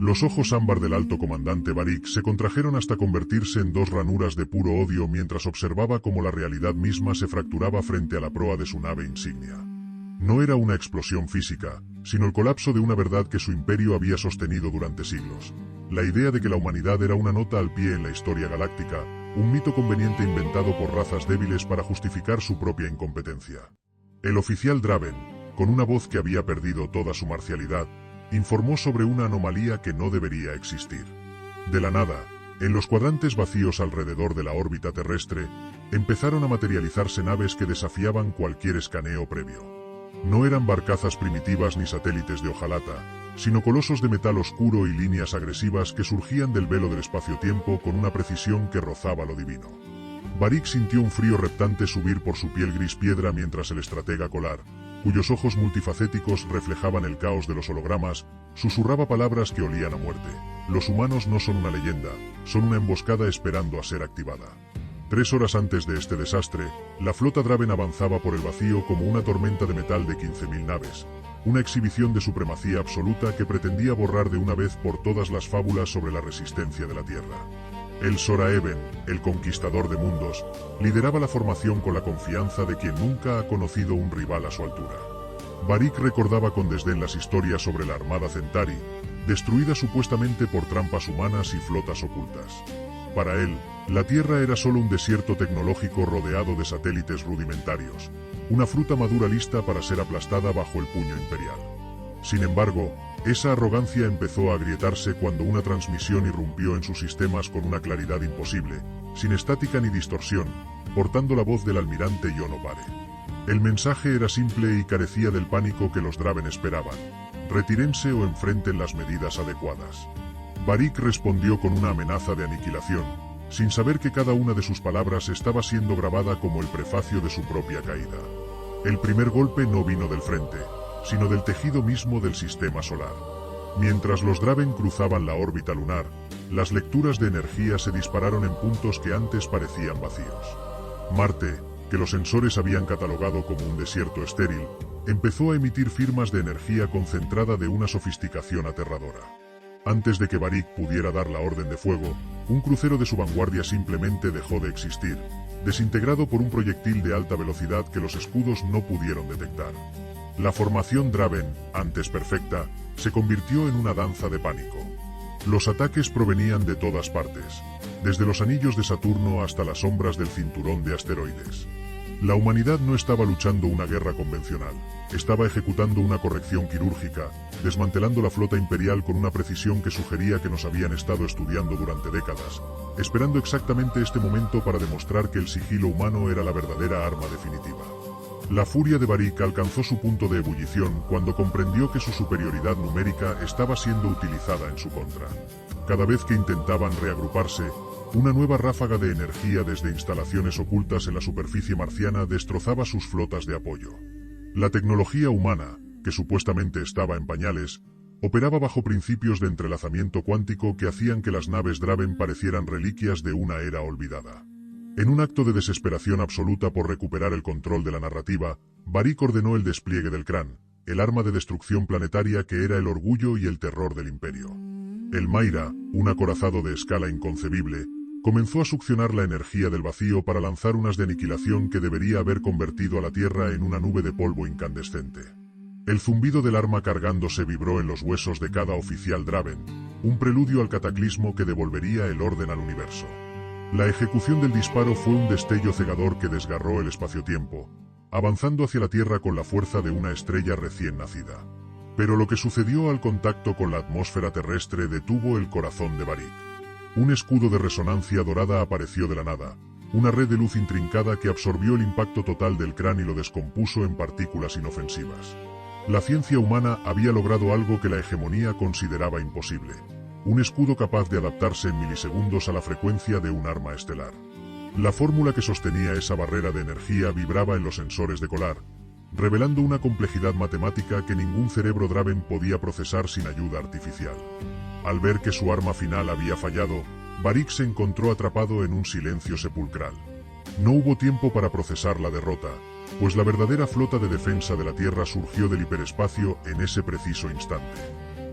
Los ojos ámbar del alto comandante Barik se contrajeron hasta convertirse en dos ranuras de puro odio mientras observaba cómo la realidad misma se fracturaba frente a la proa de su nave insignia. No era una explosión física, sino el colapso de una verdad que su imperio había sostenido durante siglos. La idea de que la humanidad era una nota al pie en la historia galáctica, un mito conveniente inventado por razas débiles para justificar su propia incompetencia. El oficial Draven, con una voz que había perdido toda su marcialidad, informó sobre una anomalía que no debería existir. De la nada, en los cuadrantes vacíos alrededor de la órbita terrestre, empezaron a materializarse naves que desafiaban cualquier escaneo previo. No eran barcazas primitivas ni satélites de hojalata, sino colosos de metal oscuro y líneas agresivas que surgían del velo del espacio-tiempo con una precisión que rozaba lo divino. Barik sintió un frío reptante subir por su piel gris piedra mientras el estratega Kolar, cuyos ojos multifacéticos reflejaban el caos de los hologramas, susurraba palabras que olían a muerte. Los humanos no son una leyenda, son una emboscada esperando a ser activada. 3 horas antes de este desastre, la flota Draven avanzaba por el vacío como una tormenta de metal de 15.000 naves, una exhibición de supremacía absoluta que pretendía borrar de una vez por todas las fábulas sobre la resistencia de la Tierra. El Soraeben, el conquistador de mundos, lideraba la formación con la confianza de quien nunca ha conocido un rival a su altura. Barik recordaba con desdén las historias sobre la Armada Centauri, destruida supuestamente por trampas humanas y flotas ocultas. Para él, la Tierra era solo un desierto tecnológico rodeado de satélites rudimentarios, una fruta madura lista para ser aplastada bajo el puño imperial. Sin embargo, esa arrogancia empezó a agrietarse cuando una transmisión irrumpió en sus sistemas con una claridad imposible, sin estática ni distorsión, portando la voz del almirante Yonopare. El mensaje era simple y carecía del pánico que los Draven esperaban: retírense o enfrenten las medidas adecuadas. Barik respondió con una amenaza de aniquilación, sin saber que cada una de sus palabras estaba siendo grabada como el prefacio de su propia caída. El primer golpe no vino del frente, sino del tejido mismo del sistema solar. Mientras los Draven cruzaban la órbita lunar, las lecturas de energía se dispararon en puntos que antes parecían vacíos. Marte, que los sensores habían catalogado como un desierto estéril, empezó a emitir firmas de energía concentrada de una sofisticación aterradora. Antes de que Barik pudiera dar la orden de fuego, un crucero de su vanguardia simplemente dejó de existir, desintegrado por un proyectil de alta velocidad que los escudos no pudieron detectar. La formación Draven, antes perfecta, se convirtió en una danza de pánico. Los ataques provenían de todas partes, desde los anillos de Saturno hasta las sombras del cinturón de asteroides. La humanidad no estaba luchando una guerra convencional, estaba ejecutando una corrección quirúrgica, desmantelando la flota imperial con una precisión que sugería que nos habían estado estudiando durante décadas, esperando exactamente este momento para demostrar que el sigilo humano era la verdadera arma definitiva. La furia de Barik alcanzó su punto de ebullición cuando comprendió que su superioridad numérica estaba siendo utilizada en su contra. Cada vez que intentaban reagruparse, una nueva ráfaga de energía desde instalaciones ocultas en la superficie marciana destrozaba sus flotas de apoyo. La tecnología humana, que supuestamente estaba en pañales, operaba bajo principios de entrelazamiento cuántico que hacían que las naves Draven parecieran reliquias de una era olvidada. En un acto de desesperación absoluta por recuperar el control de la narrativa, Barik ordenó el despliegue del Kran, el arma de destrucción planetaria que era el orgullo y el terror del imperio. El Maira, un acorazado de escala inconcebible, comenzó a succionar la energía del vacío para lanzar unas de aniquilación que debería haber convertido a la Tierra en una nube de polvo incandescente. El zumbido del arma cargándose vibró en los huesos de cada oficial Draven, un preludio al cataclismo que devolvería el orden al universo. La ejecución del disparo fue un destello cegador que desgarró el espacio-tiempo, avanzando hacia la Tierra con la fuerza de una estrella recién nacida. Pero lo que sucedió al contacto con la atmósfera terrestre detuvo el corazón de Barik. Un escudo de resonancia dorada apareció de la nada, una red de luz intrincada que absorbió el impacto total del cráneo y lo descompuso en partículas inofensivas. La ciencia humana había logrado algo que la hegemonía consideraba imposible: un escudo capaz de adaptarse en milisegundos a la frecuencia de un arma estelar. La fórmula que sostenía esa barrera de energía vibraba en los sensores de Kolar, revelando una complejidad matemática que ningún cerebro Draven podía procesar sin ayuda artificial. Al ver que su arma final había fallado, Barik se encontró atrapado en un silencio sepulcral. No hubo tiempo para procesar la derrota, pues la verdadera flota de defensa de la Tierra surgió del hiperespacio en ese preciso instante.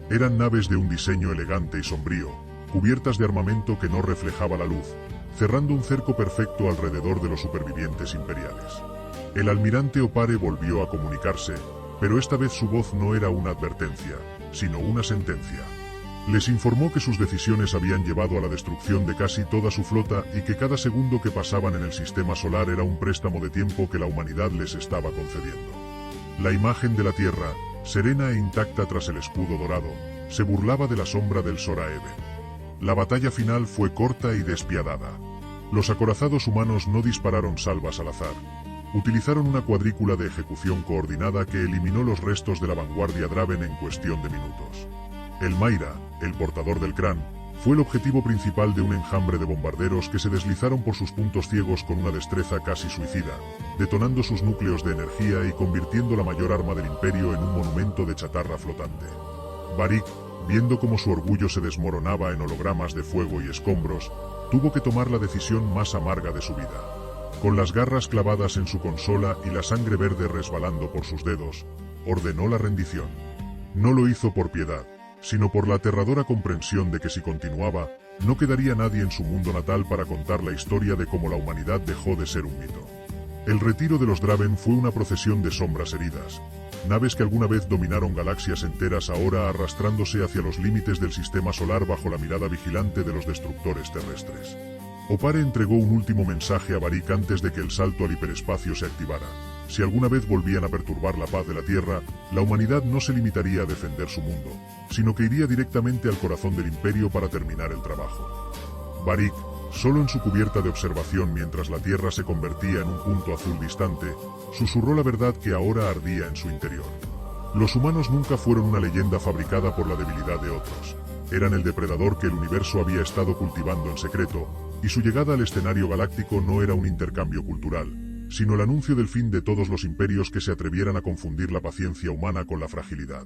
Eran naves de un diseño elegante y sombrío, cubiertas de armamento que no reflejaba la luz, cerrando un cerco perfecto alrededor de los supervivientes imperiales. El almirante Opare volvió a comunicarse, pero esta vez su voz no era una advertencia, sino una sentencia. Les informó que sus decisiones habían llevado a la destrucción de casi toda su flota y que cada segundo que pasaban en el sistema solar era un préstamo de tiempo que la humanidad les estaba concediendo. La imagen de la Tierra, serena e intacta tras el escudo dorado, se burlaba de la sombra del Sora Eben. La batalla final fue corta y despiadada. Los acorazados humanos no dispararon salvas al azar. Utilizaron una cuadrícula de ejecución coordinada que eliminó los restos de la vanguardia Draven en cuestión de minutos. El Maira, el portador del Crán, fue el objetivo principal de un enjambre de bombarderos que se deslizaron por sus puntos ciegos con una destreza casi suicida, detonando sus núcleos de energía y convirtiendo la mayor arma del Imperio en un monumento de chatarra flotante. Barik, viendo cómo su orgullo se desmoronaba en hologramas de fuego y escombros, tuvo que tomar la decisión más amarga de su vida. Con las garras clavadas en su consola y la sangre verde resbalando por sus dedos, ordenó la rendición. No lo hizo por piedad, sino por la aterradora comprensión de que si continuaba, no quedaría nadie en su mundo natal para contar la historia de cómo la humanidad dejó de ser un mito. El retiro de los Draven fue una procesión de sombras heridas, naves que alguna vez dominaron galaxias enteras ahora arrastrándose hacia los límites del sistema solar bajo la mirada vigilante de los destructores terrestres. Opare entregó un último mensaje a Barik antes de que el salto al hiperespacio se activara. Si alguna vez volvían a perturbar la paz de la Tierra, la humanidad no se limitaría a defender su mundo, sino que iría directamente al corazón del Imperio para terminar el trabajo. Barik, solo en su cubierta de observación mientras la Tierra se convertía en un punto azul distante, susurró la verdad que ahora ardía en su interior. Los humanos nunca fueron una leyenda fabricada por la debilidad de otros. Eran el depredador que el universo había estado cultivando en secreto, y su llegada al escenario galáctico no era un intercambio cultural, sino el anuncio del fin de todos los imperios que se atrevieran a confundir la paciencia humana con la fragilidad.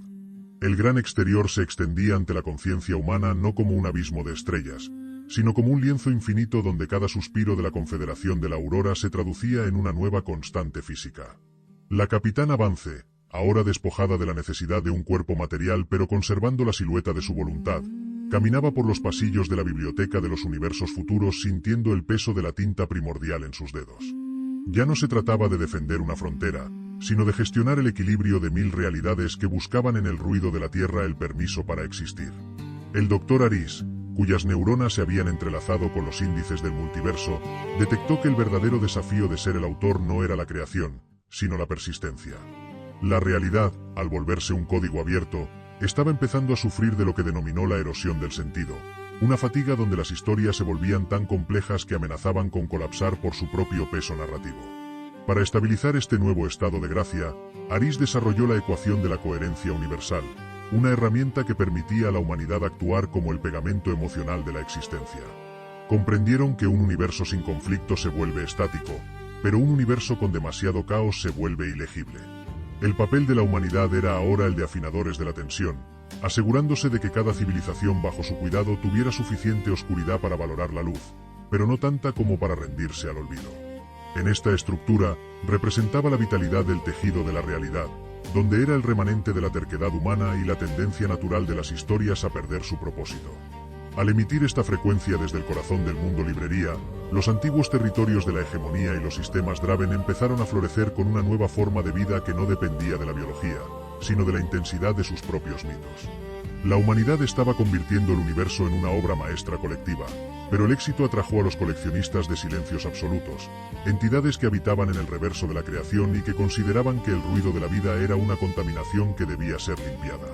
El gran exterior se extendía ante la conciencia humana no como un abismo de estrellas, sino como un lienzo infinito donde cada suspiro de la Confederación de la Aurora se traducía en una nueva constante física. La capitana Vance, ahora despojada de la necesidad de un cuerpo material pero conservando la silueta de su voluntad, caminaba por los pasillos de la biblioteca de los universos futuros sintiendo el peso de la tinta primordial en sus dedos. Ya no se trataba de defender una frontera, sino de gestionar el equilibrio de 1000 realidades que buscaban en el ruido de la Tierra el permiso para existir. El Dr. Aris, cuyas neuronas se habían entrelazado con los índices del multiverso, detectó que el verdadero desafío de ser el autor no era la creación, sino la persistencia. La realidad, al volverse un código abierto, estaba empezando a sufrir de lo que denominó la erosión del sentido, una fatiga donde las historias se volvían tan complejas que amenazaban con colapsar por su propio peso narrativo. Para estabilizar este nuevo estado de gracia, Aris desarrolló la ecuación de la coherencia universal, una herramienta que permitía a la humanidad actuar como el pegamento emocional de la existencia. Comprendieron que un universo sin conflicto se vuelve estático, pero un universo con demasiado caos se vuelve ilegible. El papel de la humanidad era ahora el de afinadores de la tensión, asegurándose de que cada civilización bajo su cuidado tuviera suficiente oscuridad para valorar la luz, pero no tanta como para rendirse al olvido. En esta estructura, representaba la vitalidad del tejido de la realidad, donde era el remanente de la terquedad humana y la tendencia natural de las historias a perder su propósito. Al emitir esta frecuencia desde el corazón del mundo librería, los antiguos territorios de la hegemonía y los sistemas Draven empezaron a florecer con una nueva forma de vida que no dependía de la biología, sino de la intensidad de sus propios mitos. La humanidad estaba convirtiendo el universo en una obra maestra colectiva, pero el éxito atrajo a los coleccionistas de silencios absolutos, entidades que habitaban en el reverso de la creación y que consideraban que el ruido de la vida era una contaminación que debía ser limpiada.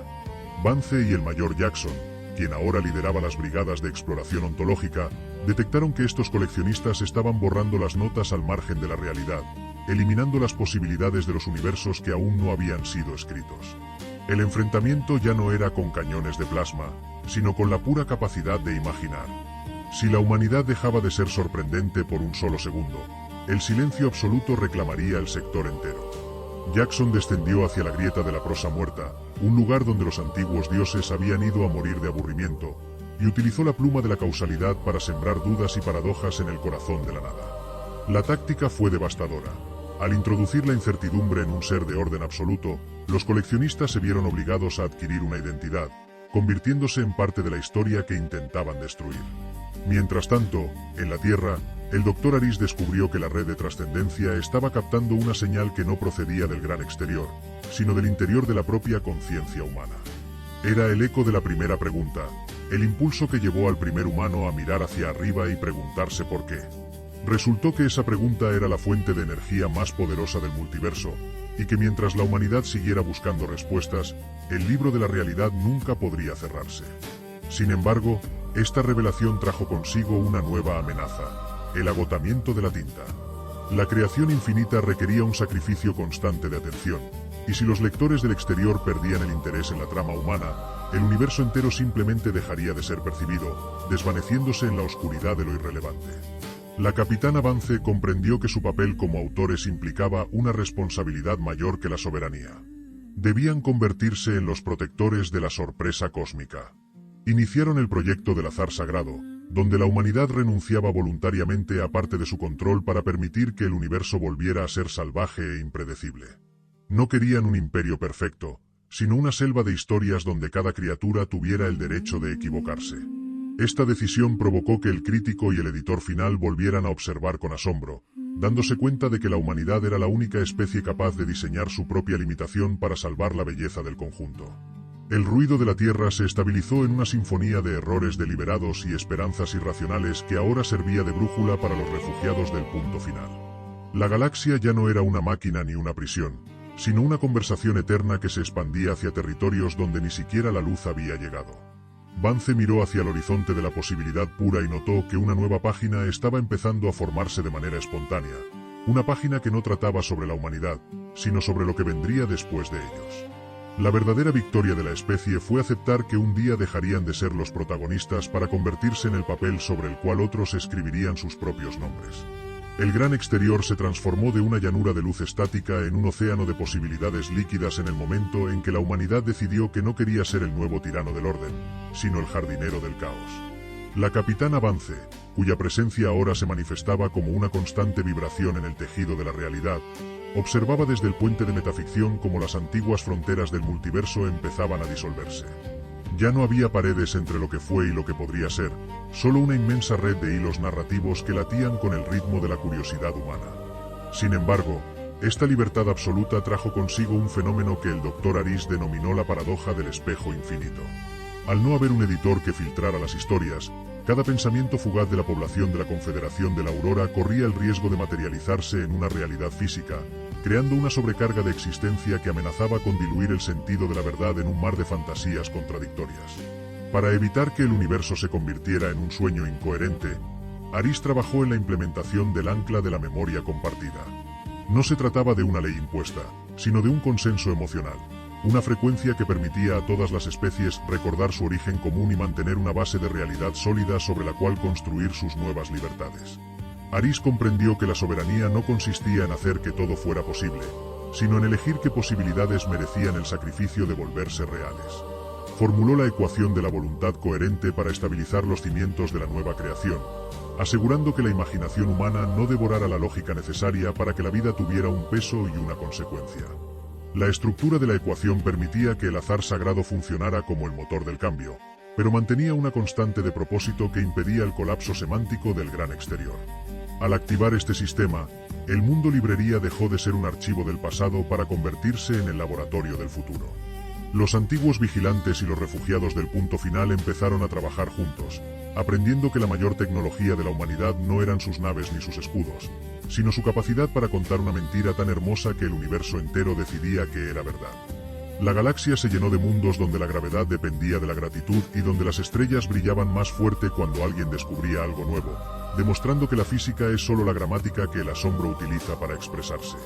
Vance y el mayor Jackson, quien ahora lideraba las brigadas de exploración ontológica, detectaron que estos coleccionistas estaban borrando las notas al margen de la realidad, eliminando las posibilidades de los universos que aún no habían sido escritos. El enfrentamiento ya no era con cañones de plasma, sino con la pura capacidad de imaginar. Si la humanidad dejaba de ser sorprendente por un solo segundo, el silencio absoluto reclamaría el sector entero. Jackson descendió hacia la grieta de la prosa muerta, un lugar donde los antiguos dioses habían ido a morir de aburrimiento, y utilizó la pluma de la causalidad para sembrar dudas y paradojas en el corazón de la nada. La táctica fue devastadora. Al introducir la incertidumbre en un ser de orden absoluto, los coleccionistas se vieron obligados a adquirir una identidad, convirtiéndose en parte de la historia que intentaban destruir. Mientras tanto, en la Tierra, el Dr. Aris descubrió que la red de trascendencia estaba captando una señal que no procedía del gran exterior, sino del interior de la propia conciencia humana. Era el eco de la primera pregunta, el impulso que llevó al primer humano a mirar hacia arriba y preguntarse por qué. Resultó que esa pregunta era la fuente de energía más poderosa del multiverso, y que mientras la humanidad siguiera buscando respuestas, el libro de la realidad nunca podría cerrarse. Sin embargo, esta revelación trajo consigo una nueva amenaza: el agotamiento de la tinta. La creación infinita requería un sacrificio constante de atención, y si los lectores del exterior perdían el interés en la trama humana, el universo entero simplemente dejaría de ser percibido, desvaneciéndose en la oscuridad de lo irrelevante. La Capitana Vance comprendió que su papel como autores implicaba una responsabilidad mayor que la soberanía. Debían convertirse en los protectores de la sorpresa cósmica. Iniciaron el proyecto del azar sagrado, donde la humanidad renunciaba voluntariamente a parte de su control para permitir que el universo volviera a ser salvaje e impredecible. No querían un imperio perfecto, sino una selva de historias donde cada criatura tuviera el derecho de equivocarse. Esta decisión provocó que el crítico y el editor final volvieran a observar con asombro, dándose cuenta de que la humanidad era la única especie capaz de diseñar su propia limitación para salvar la belleza del conjunto. El ruido de la Tierra se estabilizó en una sinfonía de errores deliberados y esperanzas irracionales que ahora servía de brújula para los refugiados del punto final. La galaxia ya no era una máquina ni una prisión, sino una conversación eterna que se expandía hacia territorios donde ni siquiera la luz había llegado. Vance miró hacia el horizonte de la posibilidad pura y notó que una nueva página estaba empezando a formarse de manera espontánea, una página que no trataba sobre la humanidad, sino sobre lo que vendría después de ellos. La verdadera victoria de la especie fue aceptar que un día dejarían de ser los protagonistas para convertirse en el papel sobre el cual otros escribirían sus propios nombres. El gran exterior se transformó de una llanura de luz estática en un océano de posibilidades líquidas en el momento en que la humanidad decidió que no quería ser el nuevo tirano del orden, sino el jardinero del caos. La Capitana Vance, cuya presencia ahora se manifestaba como una constante vibración en el tejido de la realidad, observaba desde el puente de metaficción cómo las antiguas fronteras del multiverso empezaban a disolverse. Ya no había paredes entre lo que fue y lo que podría ser, solo una inmensa red de hilos narrativos que latían con el ritmo de la curiosidad humana. Sin embargo, esta libertad absoluta trajo consigo un fenómeno que el Dr. Aris denominó la paradoja del espejo infinito. Al no haber un editor que filtrara las historias, cada pensamiento fugaz de la población de la Confederación de la Aurora corría el riesgo de materializarse en una realidad física, creando una sobrecarga de existencia que amenazaba con diluir el sentido de la verdad en un mar de fantasías contradictorias. Para evitar que el universo se convirtiera en un sueño incoherente, Aris trabajó en la implementación del ancla de la memoria compartida. No se trataba de una ley impuesta, sino de un consenso emocional, una frecuencia que permitía a todas las especies recordar su origen común y mantener una base de realidad sólida sobre la cual construir sus nuevas libertades. Aris comprendió que la soberanía no consistía en hacer que todo fuera posible, sino en elegir qué posibilidades merecían el sacrificio de volverse reales. Formuló la ecuación de la voluntad coherente para estabilizar los cimientos de la nueva creación, asegurando que la imaginación humana no devorara la lógica necesaria para que la vida tuviera un peso y una consecuencia. La estructura de la ecuación permitía que el azar sagrado funcionara como el motor del cambio, pero mantenía una constante de propósito que impedía el colapso semántico del gran exterior. Al activar este sistema, el mundo librería dejó de ser un archivo del pasado para convertirse en el laboratorio del futuro. Los antiguos vigilantes y los refugiados del punto final empezaron a trabajar juntos, aprendiendo que la mayor tecnología de la humanidad no eran sus naves ni sus escudos, sino su capacidad para contar una mentira tan hermosa que el universo entero decidía que era verdad. La galaxia se llenó de mundos donde la gravedad dependía de la gratitud y donde las estrellas brillaban más fuerte cuando alguien descubría algo nuevo, demostrando que la física es solo la gramática que el asombro utiliza para expresarse.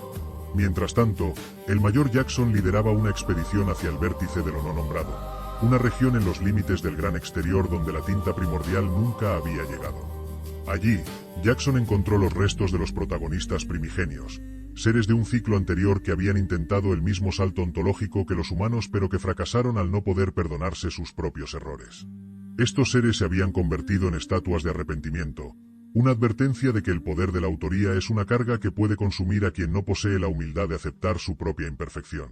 Mientras tanto, el mayor Jackson lideraba una expedición hacia el vértice de lo no nombrado, una región en los límites del gran exterior donde la tinta primordial nunca había llegado. Allí, Jackson encontró los restos de los protagonistas primigenios, seres de un ciclo anterior que habían intentado el mismo salto ontológico que los humanos pero que fracasaron al no poder perdonarse sus propios errores. Estos seres se habían convertido en estatuas de arrepentimiento, una advertencia de que el poder de la autoría es una carga que puede consumir a quien no posee la humildad de aceptar su propia imperfección.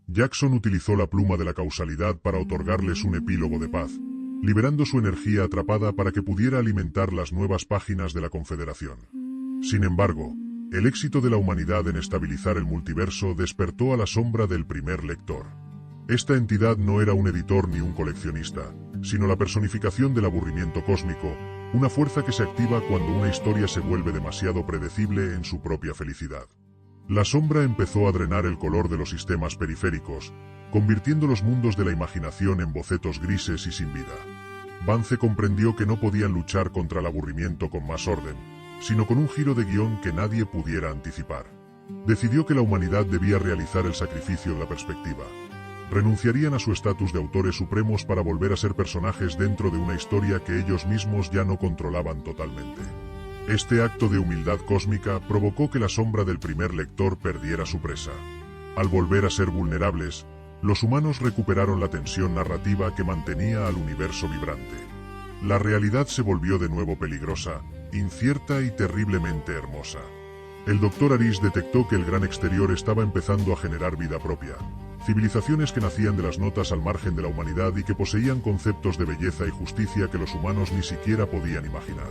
Jackson utilizó la pluma de la causalidad para otorgarles un epílogo de paz, liberando su energía atrapada para que pudiera alimentar las nuevas páginas de la Confederación. Sin embargo, el éxito de la humanidad en estabilizar el multiverso despertó a la sombra del primer lector. Esta entidad no era un editor ni un coleccionista, sino la personificación del aburrimiento cósmico, una fuerza que se activa cuando una historia se vuelve demasiado predecible en su propia felicidad. La sombra empezó a drenar el color de los sistemas periféricos, convirtiendo los mundos de la imaginación en bocetos grises y sin vida. Vance comprendió que no podían luchar contra el aburrimiento con más orden, sino con un giro de guión que nadie pudiera anticipar. Decidió que la humanidad debía realizar el sacrificio de la perspectiva. Renunciarían a su estatus de autores supremos para volver a ser personajes dentro de una historia que ellos mismos ya no controlaban totalmente. Este acto de humildad cósmica provocó que la sombra del primer lector perdiera su presa. Al volver a ser vulnerables, los humanos recuperaron la tensión narrativa que mantenía al universo vibrante. La realidad se volvió de nuevo peligrosa, incierta y terriblemente hermosa. El Dr. Aris detectó que el gran exterior estaba empezando a generar vida propia. Civilizaciones que nacían de las notas al margen de la humanidad y que poseían conceptos de belleza y justicia que los humanos ni siquiera podían imaginar.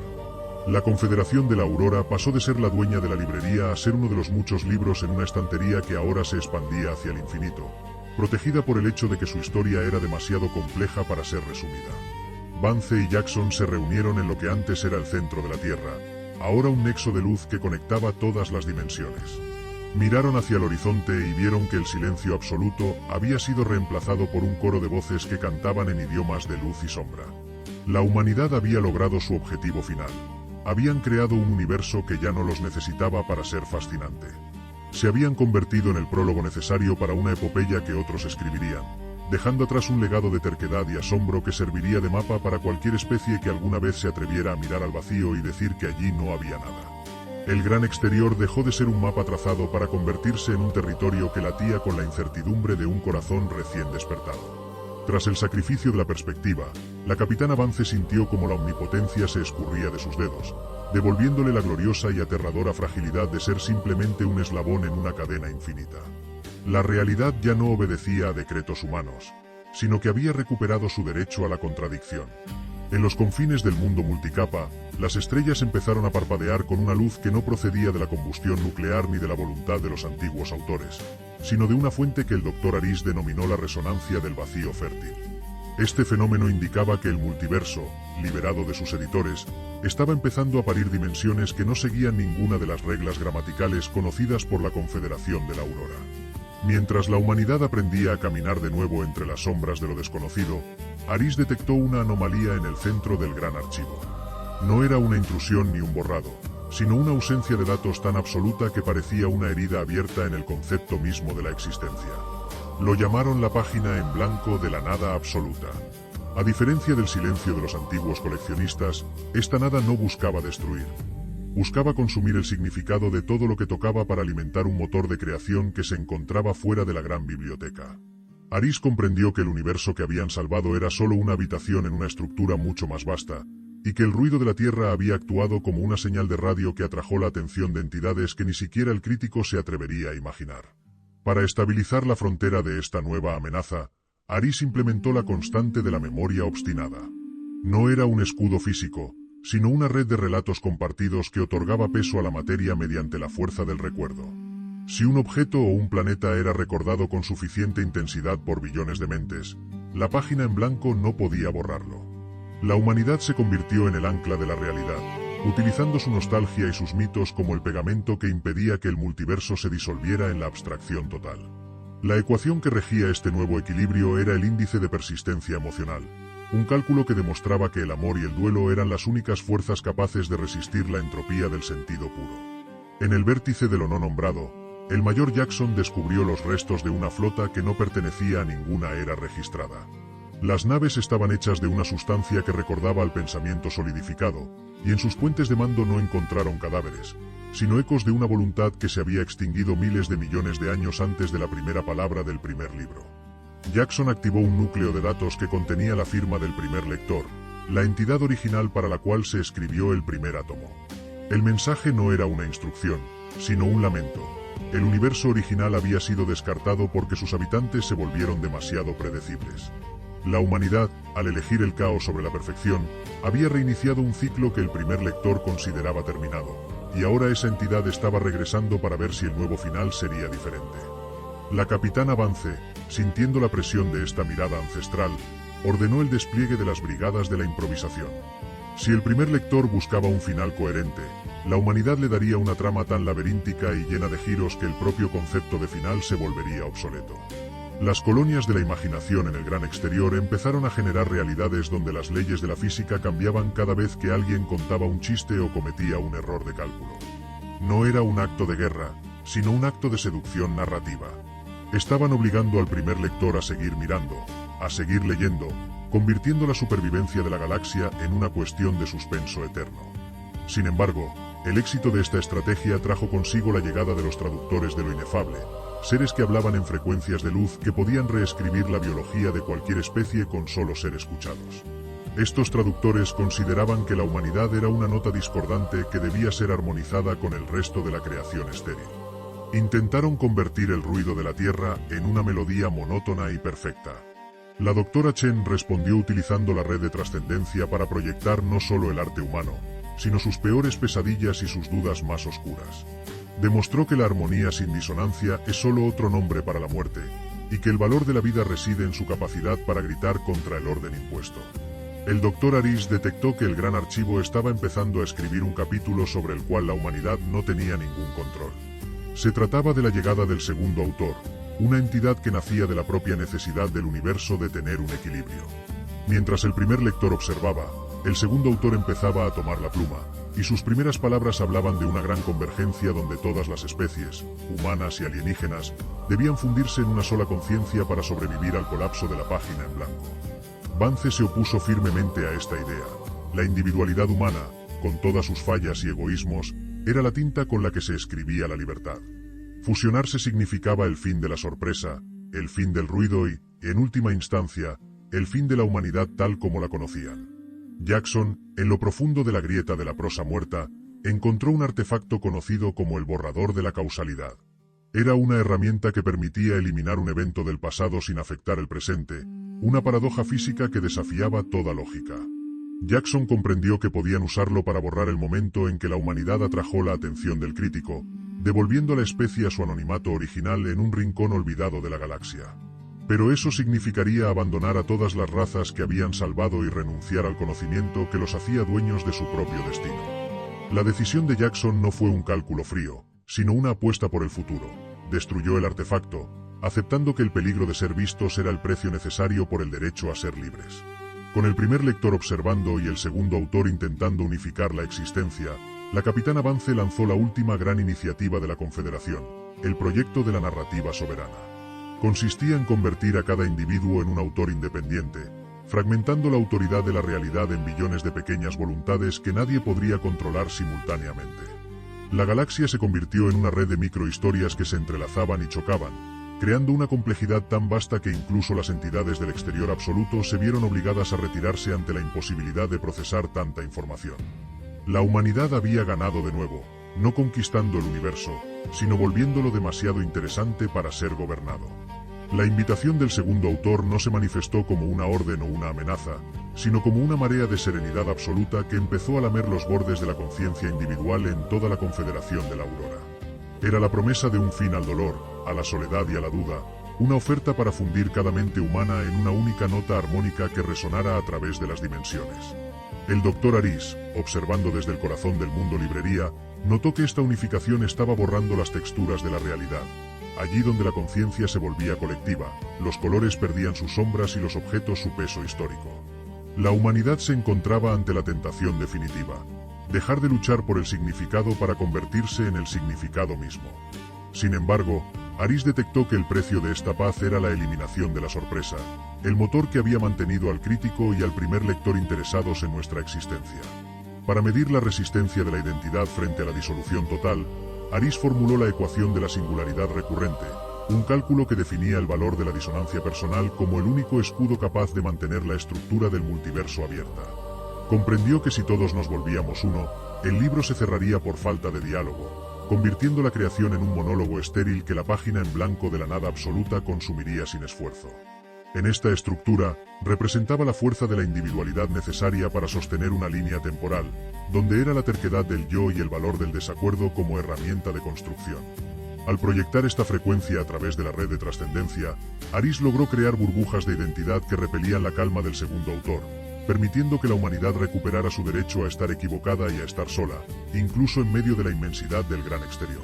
La Confederación de la Aurora pasó de ser la dueña de la librería a ser uno de los muchos libros en una estantería que ahora se expandía hacia el infinito, protegida por el hecho de que su historia era demasiado compleja para ser resumida. Vance y Jackson se reunieron en lo que antes era el centro de la Tierra, ahora un nexo de luz que conectaba todas las dimensiones. Miraron hacia el horizonte y vieron que el silencio absoluto había sido reemplazado por un coro de voces que cantaban en idiomas de luz y sombra. La humanidad había logrado su objetivo final. Habían creado un universo que ya no los necesitaba para ser fascinante. Se habían convertido en el prólogo necesario para una epopeya que otros escribirían, dejando atrás un legado de terquedad y asombro que serviría de mapa para cualquier especie que alguna vez se atreviera a mirar al vacío y decir que allí no había nada. El gran exterior dejó de ser un mapa trazado para convertirse en un territorio que latía con la incertidumbre de un corazón recién despertado. Tras el sacrificio de la perspectiva, la capitana Vance sintió como la omnipotencia se escurría de sus dedos, devolviéndole la gloriosa y aterradora fragilidad de ser simplemente un eslabón en una cadena infinita. La realidad ya no obedecía a decretos humanos, sino que había recuperado su derecho a la contradicción. En los confines del mundo multicapa, las estrellas empezaron a parpadear con una luz que no procedía de la combustión nuclear ni de la voluntad de los antiguos autores, sino de una fuente que el Dr. Aris denominó la resonancia del vacío fértil. Este fenómeno indicaba que el multiverso, liberado de sus editores, estaba empezando a parir dimensiones que no seguían ninguna de las reglas gramaticales conocidas por la Confederación de la Aurora. Mientras la humanidad aprendía a caminar de nuevo entre las sombras de lo desconocido, Aris detectó una anomalía en el centro del gran archivo. No era una intrusión ni un borrado, sino una ausencia de datos tan absoluta que parecía una herida abierta en el concepto mismo de la existencia. Lo llamaron la página en blanco de la nada absoluta. A diferencia del silencio de los antiguos coleccionistas, esta nada no buscaba destruir. Buscaba consumir el significado de todo lo que tocaba para alimentar un motor de creación que se encontraba fuera de la gran biblioteca. Aris comprendió que el universo que habían salvado era solo una habitación en una estructura mucho más vasta, y que el ruido de la Tierra había actuado como una señal de radio que atrajo la atención de entidades que ni siquiera el crítico se atrevería a imaginar. Para estabilizar la frontera de esta nueva amenaza, Aris implementó la constante de la memoria obstinada. No era un escudo físico, sino una red de relatos compartidos que otorgaba peso a la materia mediante la fuerza del recuerdo. Si un objeto o un planeta era recordado con suficiente intensidad por billones de mentes, la página en blanco no podía borrarlo. La humanidad se convirtió en el ancla de la realidad, utilizando su nostalgia y sus mitos como el pegamento que impedía que el multiverso se disolviera en la abstracción total. La ecuación que regía este nuevo equilibrio era el índice de persistencia emocional, un cálculo que demostraba que el amor y el duelo eran las únicas fuerzas capaces de resistir la entropía del sentido puro. En el vértice de lo no nombrado, el mayor Jackson descubrió los restos de una flota que no pertenecía a ninguna era registrada. Las naves estaban hechas de una sustancia que recordaba al pensamiento solidificado, y en sus puentes de mando no encontraron cadáveres, sino ecos de una voluntad que se había extinguido miles de millones de años antes de la primera palabra del primer libro. Jackson activó un núcleo de datos que contenía la firma del primer lector, la entidad original para la cual se escribió el primer átomo. El mensaje no era una instrucción, sino un lamento. El universo original había sido descartado porque sus habitantes se volvieron demasiado predecibles. La humanidad, al elegir el caos sobre la perfección, había reiniciado un ciclo que el primer lector consideraba terminado, y ahora esa entidad estaba regresando para ver si el nuevo final sería diferente. La capitana Vance, sintiendo la presión de esta mirada ancestral, ordenó el despliegue de las brigadas de la improvisación. Si el primer lector buscaba un final coherente, la humanidad le daría una trama tan laberíntica y llena de giros que el propio concepto de final se volvería obsoleto. Las colonias de la imaginación en el gran exterior empezaron a generar realidades donde las leyes de la física cambiaban cada vez que alguien contaba un chiste o cometía un error de cálculo. No era un acto de guerra, sino un acto de seducción narrativa. Estaban obligando al primer lector a seguir mirando, a seguir leyendo, convirtiendo la supervivencia de la galaxia en una cuestión de suspenso eterno. Sin embargo, el éxito de esta estrategia trajo consigo la llegada de los traductores de lo inefable, seres que hablaban en frecuencias de luz que podían reescribir la biología de cualquier especie con solo ser escuchados. Estos traductores consideraban que la humanidad era una nota discordante que debía ser armonizada con el resto de la creación estéril. Intentaron convertir el ruido de la Tierra en una melodía monótona y perfecta. La doctora Chen respondió utilizando la red de trascendencia para proyectar no solo el arte humano, sino sus peores pesadillas y sus dudas más oscuras. Demostró que la armonía sin disonancia es solo otro nombre para la muerte, y que el valor de la vida reside en su capacidad para gritar contra el orden impuesto. El Dr. Aris detectó que el Gran Archivo estaba empezando a escribir un capítulo sobre el cual la humanidad no tenía ningún control. Se trataba de la llegada del segundo autor, una entidad que nacía de la propia necesidad del universo de tener un equilibrio. Mientras el primer lector observaba, el segundo autor empezaba a tomar la pluma, y sus primeras palabras hablaban de una gran convergencia donde todas las especies, humanas y alienígenas, debían fundirse en una sola conciencia para sobrevivir al colapso de la página en blanco. Vance se opuso firmemente a esta idea. La individualidad humana, con todas sus fallas y egoísmos, era la tinta con la que se escribía la libertad. Fusionarse significaba el fin de la sorpresa, el fin del ruido y, en última instancia, el fin de la humanidad tal como la conocían. Jackson, en lo profundo de la grieta de la prosa muerta, encontró un artefacto conocido como el borrador de la causalidad. Era una herramienta que permitía eliminar un evento del pasado sin afectar el presente, una paradoja física que desafiaba toda lógica. Jackson comprendió que podían usarlo para borrar el momento en que la humanidad atrajo la atención del crítico, devolviendo a la especie a su anonimato original en un rincón olvidado de la galaxia. Pero eso significaría abandonar a todas las razas que habían salvado y renunciar al conocimiento que los hacía dueños de su propio destino. La decisión de Jackson no fue un cálculo frío, sino una apuesta por el futuro. Destruyó el artefacto, aceptando que el peligro de ser vistos era el precio necesario por el derecho a ser libres. Con el primer lector observando y el segundo autor intentando unificar la existencia, la capitana Vance lanzó la última gran iniciativa de la Confederación, el proyecto de la narrativa soberana. Consistía en convertir a cada individuo en un autor independiente, fragmentando la autoridad de la realidad en billones de pequeñas voluntades que nadie podría controlar simultáneamente. La galaxia se convirtió en una red de microhistorias que se entrelazaban y chocaban, creando una complejidad tan vasta que incluso las entidades del exterior absoluto se vieron obligadas a retirarse ante la imposibilidad de procesar tanta información. La humanidad había ganado de nuevo, no conquistando el universo, sino volviéndolo demasiado interesante para ser gobernado. La invitación del segundo autor no se manifestó como una orden o una amenaza, sino como una marea de serenidad absoluta que empezó a lamer los bordes de la conciencia individual en toda la Confederación de la Aurora. Era la promesa de un fin al dolor, a la soledad y a la duda, una oferta para fundir cada mente humana en una única nota armónica que resonara a través de las dimensiones. El Dr. Aris, observando desde el corazón del mundo librería, notó que esta unificación estaba borrando las texturas de la realidad. Allí donde la conciencia se volvía colectiva, los colores perdían sus sombras y los objetos su peso histórico. La humanidad se encontraba ante la tentación definitiva: dejar de luchar por el significado para convertirse en el significado mismo. Sin embargo, Aris detectó que el precio de esta paz era la eliminación de la sorpresa, el motor que había mantenido al crítico y al primer lector interesados en nuestra existencia. Para medir la resistencia de la identidad frente a la disolución total, Aris formuló la ecuación de la singularidad recurrente, un cálculo que definía el valor de la disonancia personal como el único escudo capaz de mantener la estructura del multiverso abierta. Comprendió que si todos nos volvíamos uno, el libro se cerraría por falta de diálogo, convirtiendo la creación en un monólogo estéril que la página en blanco de la nada absoluta consumiría sin esfuerzo. En esta estructura, representaba la fuerza de la individualidad necesaria para sostener una línea temporal, donde era la terquedad del yo y el valor del desacuerdo como herramienta de construcción. Al proyectar esta frecuencia a través de la red de trascendencia, Aris logró crear burbujas de identidad que repelían la calma del segundo autor, permitiendo que la humanidad recuperara su derecho a estar equivocada y a estar sola, incluso en medio de la inmensidad del gran exterior.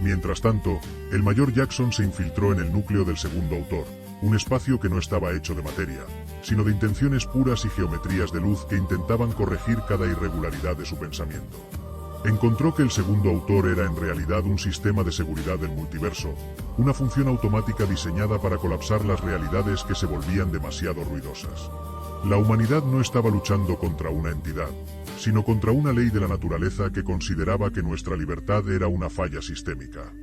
Mientras tanto, el mayor Jackson se infiltró en el núcleo del segundo autor, un espacio que no estaba hecho de materia, sino de intenciones puras y geometrías de luz que intentaban corregir cada irregularidad de su pensamiento. Encontró que el segundo autor era en realidad un sistema de seguridad del multiverso, una función automática diseñada para colapsar las realidades que se volvían demasiado ruidosas. La humanidad no estaba luchando contra una entidad, sino contra una ley de la naturaleza que consideraba que nuestra libertad era una falla sistémica.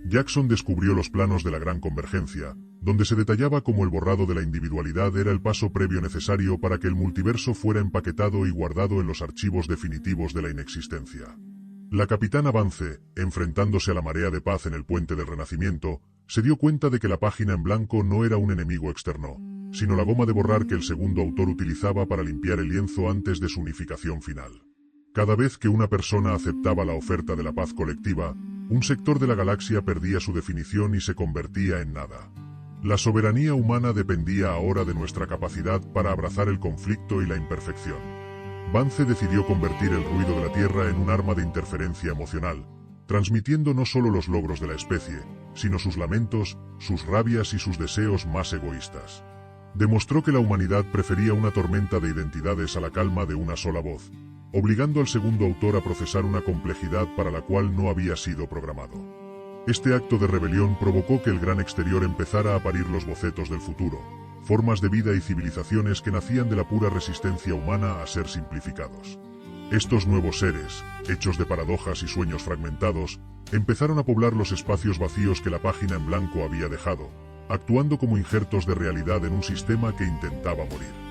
Jackson descubrió los planos de la Gran Convergencia, donde se detallaba cómo el borrado de la individualidad era el paso previo necesario para que el multiverso fuera empaquetado y guardado en los archivos definitivos de la inexistencia. La capitana Vance, enfrentándose a la marea de paz en el Puente del Renacimiento, se dio cuenta de que la página en blanco no era un enemigo externo, sino la goma de borrar que el segundo autor utilizaba para limpiar el lienzo antes de su unificación final. Cada vez que una persona aceptaba la oferta de la paz colectiva, un sector de la galaxia perdía su definición y se convertía en nada. La soberanía humana dependía ahora de nuestra capacidad para abrazar el conflicto y la imperfección. Vance decidió convertir el ruido de la Tierra en un arma de interferencia emocional, transmitiendo no solo los logros de la especie, sino sus lamentos, sus rabias y sus deseos más egoístas. Demostró que la humanidad prefería una tormenta de identidades a la calma de una sola voz, obligando al segundo autor a procesar una complejidad para la cual no había sido programado. Este acto de rebelión provocó que el gran exterior empezara a parir los bocetos del futuro, formas de vida y civilizaciones que nacían de la pura resistencia humana a ser simplificados. Estos nuevos seres, hechos de paradojas y sueños fragmentados, empezaron a poblar los espacios vacíos que la página en blanco había dejado, actuando como injertos de realidad en un sistema que intentaba morir.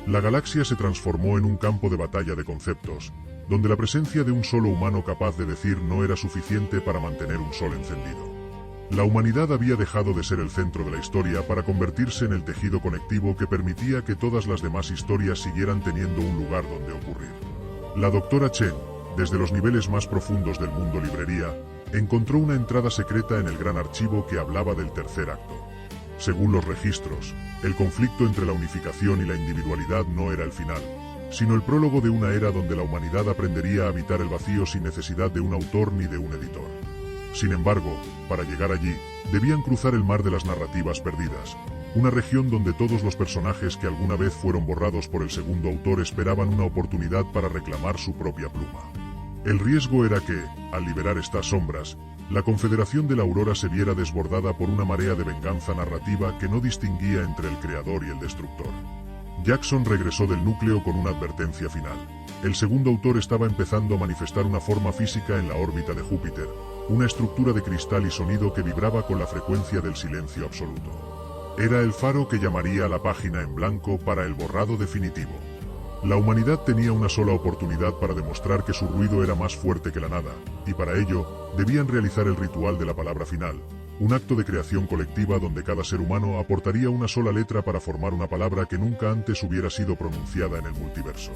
La galaxia se transformó en un campo de batalla de conceptos, donde la presencia de un solo humano capaz de decir no era suficiente para mantener un sol encendido. La humanidad había dejado de ser el centro de la historia para convertirse en el tejido conectivo que permitía que todas las demás historias siguieran teniendo un lugar donde ocurrir. La doctora Chen, desde los niveles más profundos del mundo librería, encontró una entrada secreta en el gran archivo que hablaba del tercer acto. Según los registros, el conflicto entre la unificación y la individualidad no era el final, sino el prólogo de una era donde la humanidad aprendería a habitar el vacío sin necesidad de un autor ni de un editor. Sin embargo, para llegar allí, debían cruzar el mar de las narrativas perdidas, una región donde todos los personajes que alguna vez fueron borrados por el segundo autor esperaban una oportunidad para reclamar su propia pluma. El riesgo era que, al liberar estas sombras, la Confederación de la Aurora se viera desbordada por una marea de venganza narrativa que no distinguía entre el creador y el destructor. Jackson regresó del núcleo con una advertencia final. El segundo autor estaba empezando a manifestar una forma física en la órbita de Júpiter, una estructura de cristal y sonido que vibraba con la frecuencia del silencio absoluto. Era el faro que llamaría a la página en blanco para el borrado definitivo. La humanidad tenía una sola oportunidad para demostrar que su ruido era más fuerte que la nada, y para ello, debían realizar el ritual de la palabra final, un acto de creación colectiva donde cada ser humano aportaría una sola letra para formar una palabra que nunca antes hubiera sido pronunciada en el multiverso.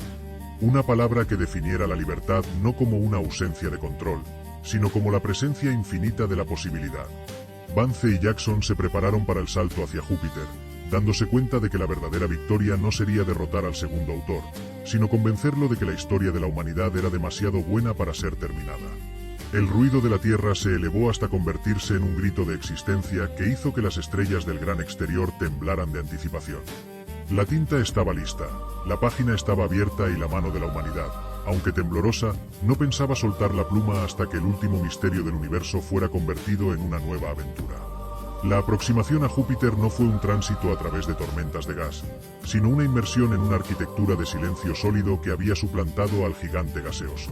Una palabra que definiera la libertad no como una ausencia de control, sino como la presencia infinita de la posibilidad. Vance y Jackson se prepararon para el salto hacia Júpiter, dándose cuenta de que la verdadera victoria no sería derrotar al segundo autor, sino convencerlo de que la historia de la humanidad era demasiado buena para ser terminada. El ruido de la Tierra se elevó hasta convertirse en un grito de existencia que hizo que las estrellas del gran exterior temblaran de anticipación. La tinta estaba lista, la página estaba abierta y la mano de la humanidad, aunque temblorosa, no pensaba soltar la pluma hasta que el último misterio del universo fuera convertido en una nueva aventura. La aproximación a Júpiter no fue un tránsito a través de tormentas de gas, sino una inmersión en una arquitectura de silencio sólido que había suplantado al gigante gaseoso.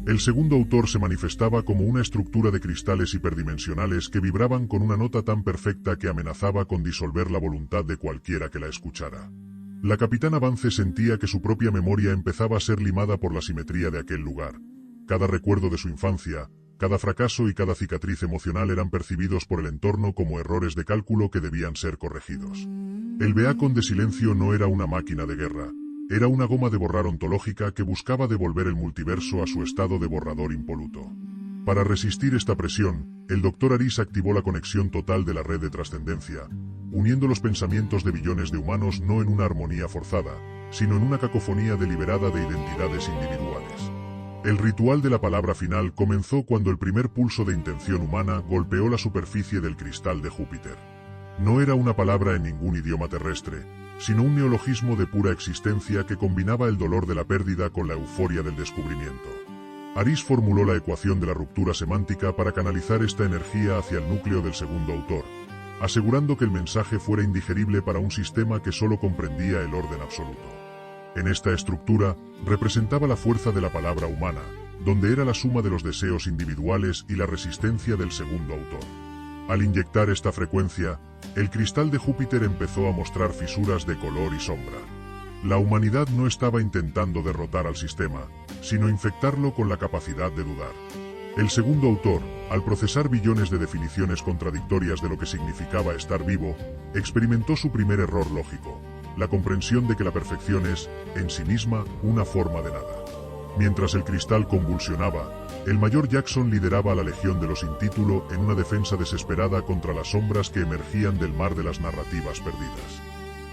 El segundo autor se manifestaba como una estructura de cristales hiperdimensionales que vibraban con una nota tan perfecta que amenazaba con disolver la voluntad de cualquiera que la escuchara. La capitana Vance sentía que su propia memoria empezaba a ser limada por la simetría de aquel lugar. Cada recuerdo de su infancia, Cada fracaso y cada cicatriz emocional eran percibidos por el entorno como errores de cálculo que debían ser corregidos. El beacon de silencio no era una máquina de guerra, era una goma de borrar ontológica que buscaba devolver el multiverso a su estado de borrador impoluto. Para resistir esta presión, el Dr. Aris activó la conexión total de la red de trascendencia, uniendo los pensamientos de billones de humanos no en una armonía forzada, sino en una cacofonía deliberada de identidades individuales. El ritual de la palabra final comenzó cuando el primer pulso de intención humana golpeó la superficie del cristal de Júpiter. No era una palabra en ningún idioma terrestre, sino un neologismo de pura existencia que combinaba el dolor de la pérdida con la euforia del descubrimiento. Aris formuló la ecuación de la ruptura semántica para canalizar esta energía hacia el núcleo del segundo autor, asegurando que el mensaje fuera indigerible para un sistema que solo comprendía el orden absoluto. En esta estructura, representaba la fuerza de la palabra humana, donde era la suma de los deseos individuales y la resistencia del segundo autor. Al inyectar esta frecuencia, el cristal de Júpiter empezó a mostrar fisuras de color y sombra. La humanidad no estaba intentando derrotar al sistema, sino infectarlo con la capacidad de dudar. El segundo autor, al procesar billones de definiciones contradictorias de lo que significaba estar vivo, experimentó su primer error lógico, la comprensión de que la perfección es, en sí misma, una forma de nada. Mientras el cristal convulsionaba, el mayor Jackson lideraba a la Legión de los sin título en una defensa desesperada contra las sombras que emergían del mar de las narrativas perdidas.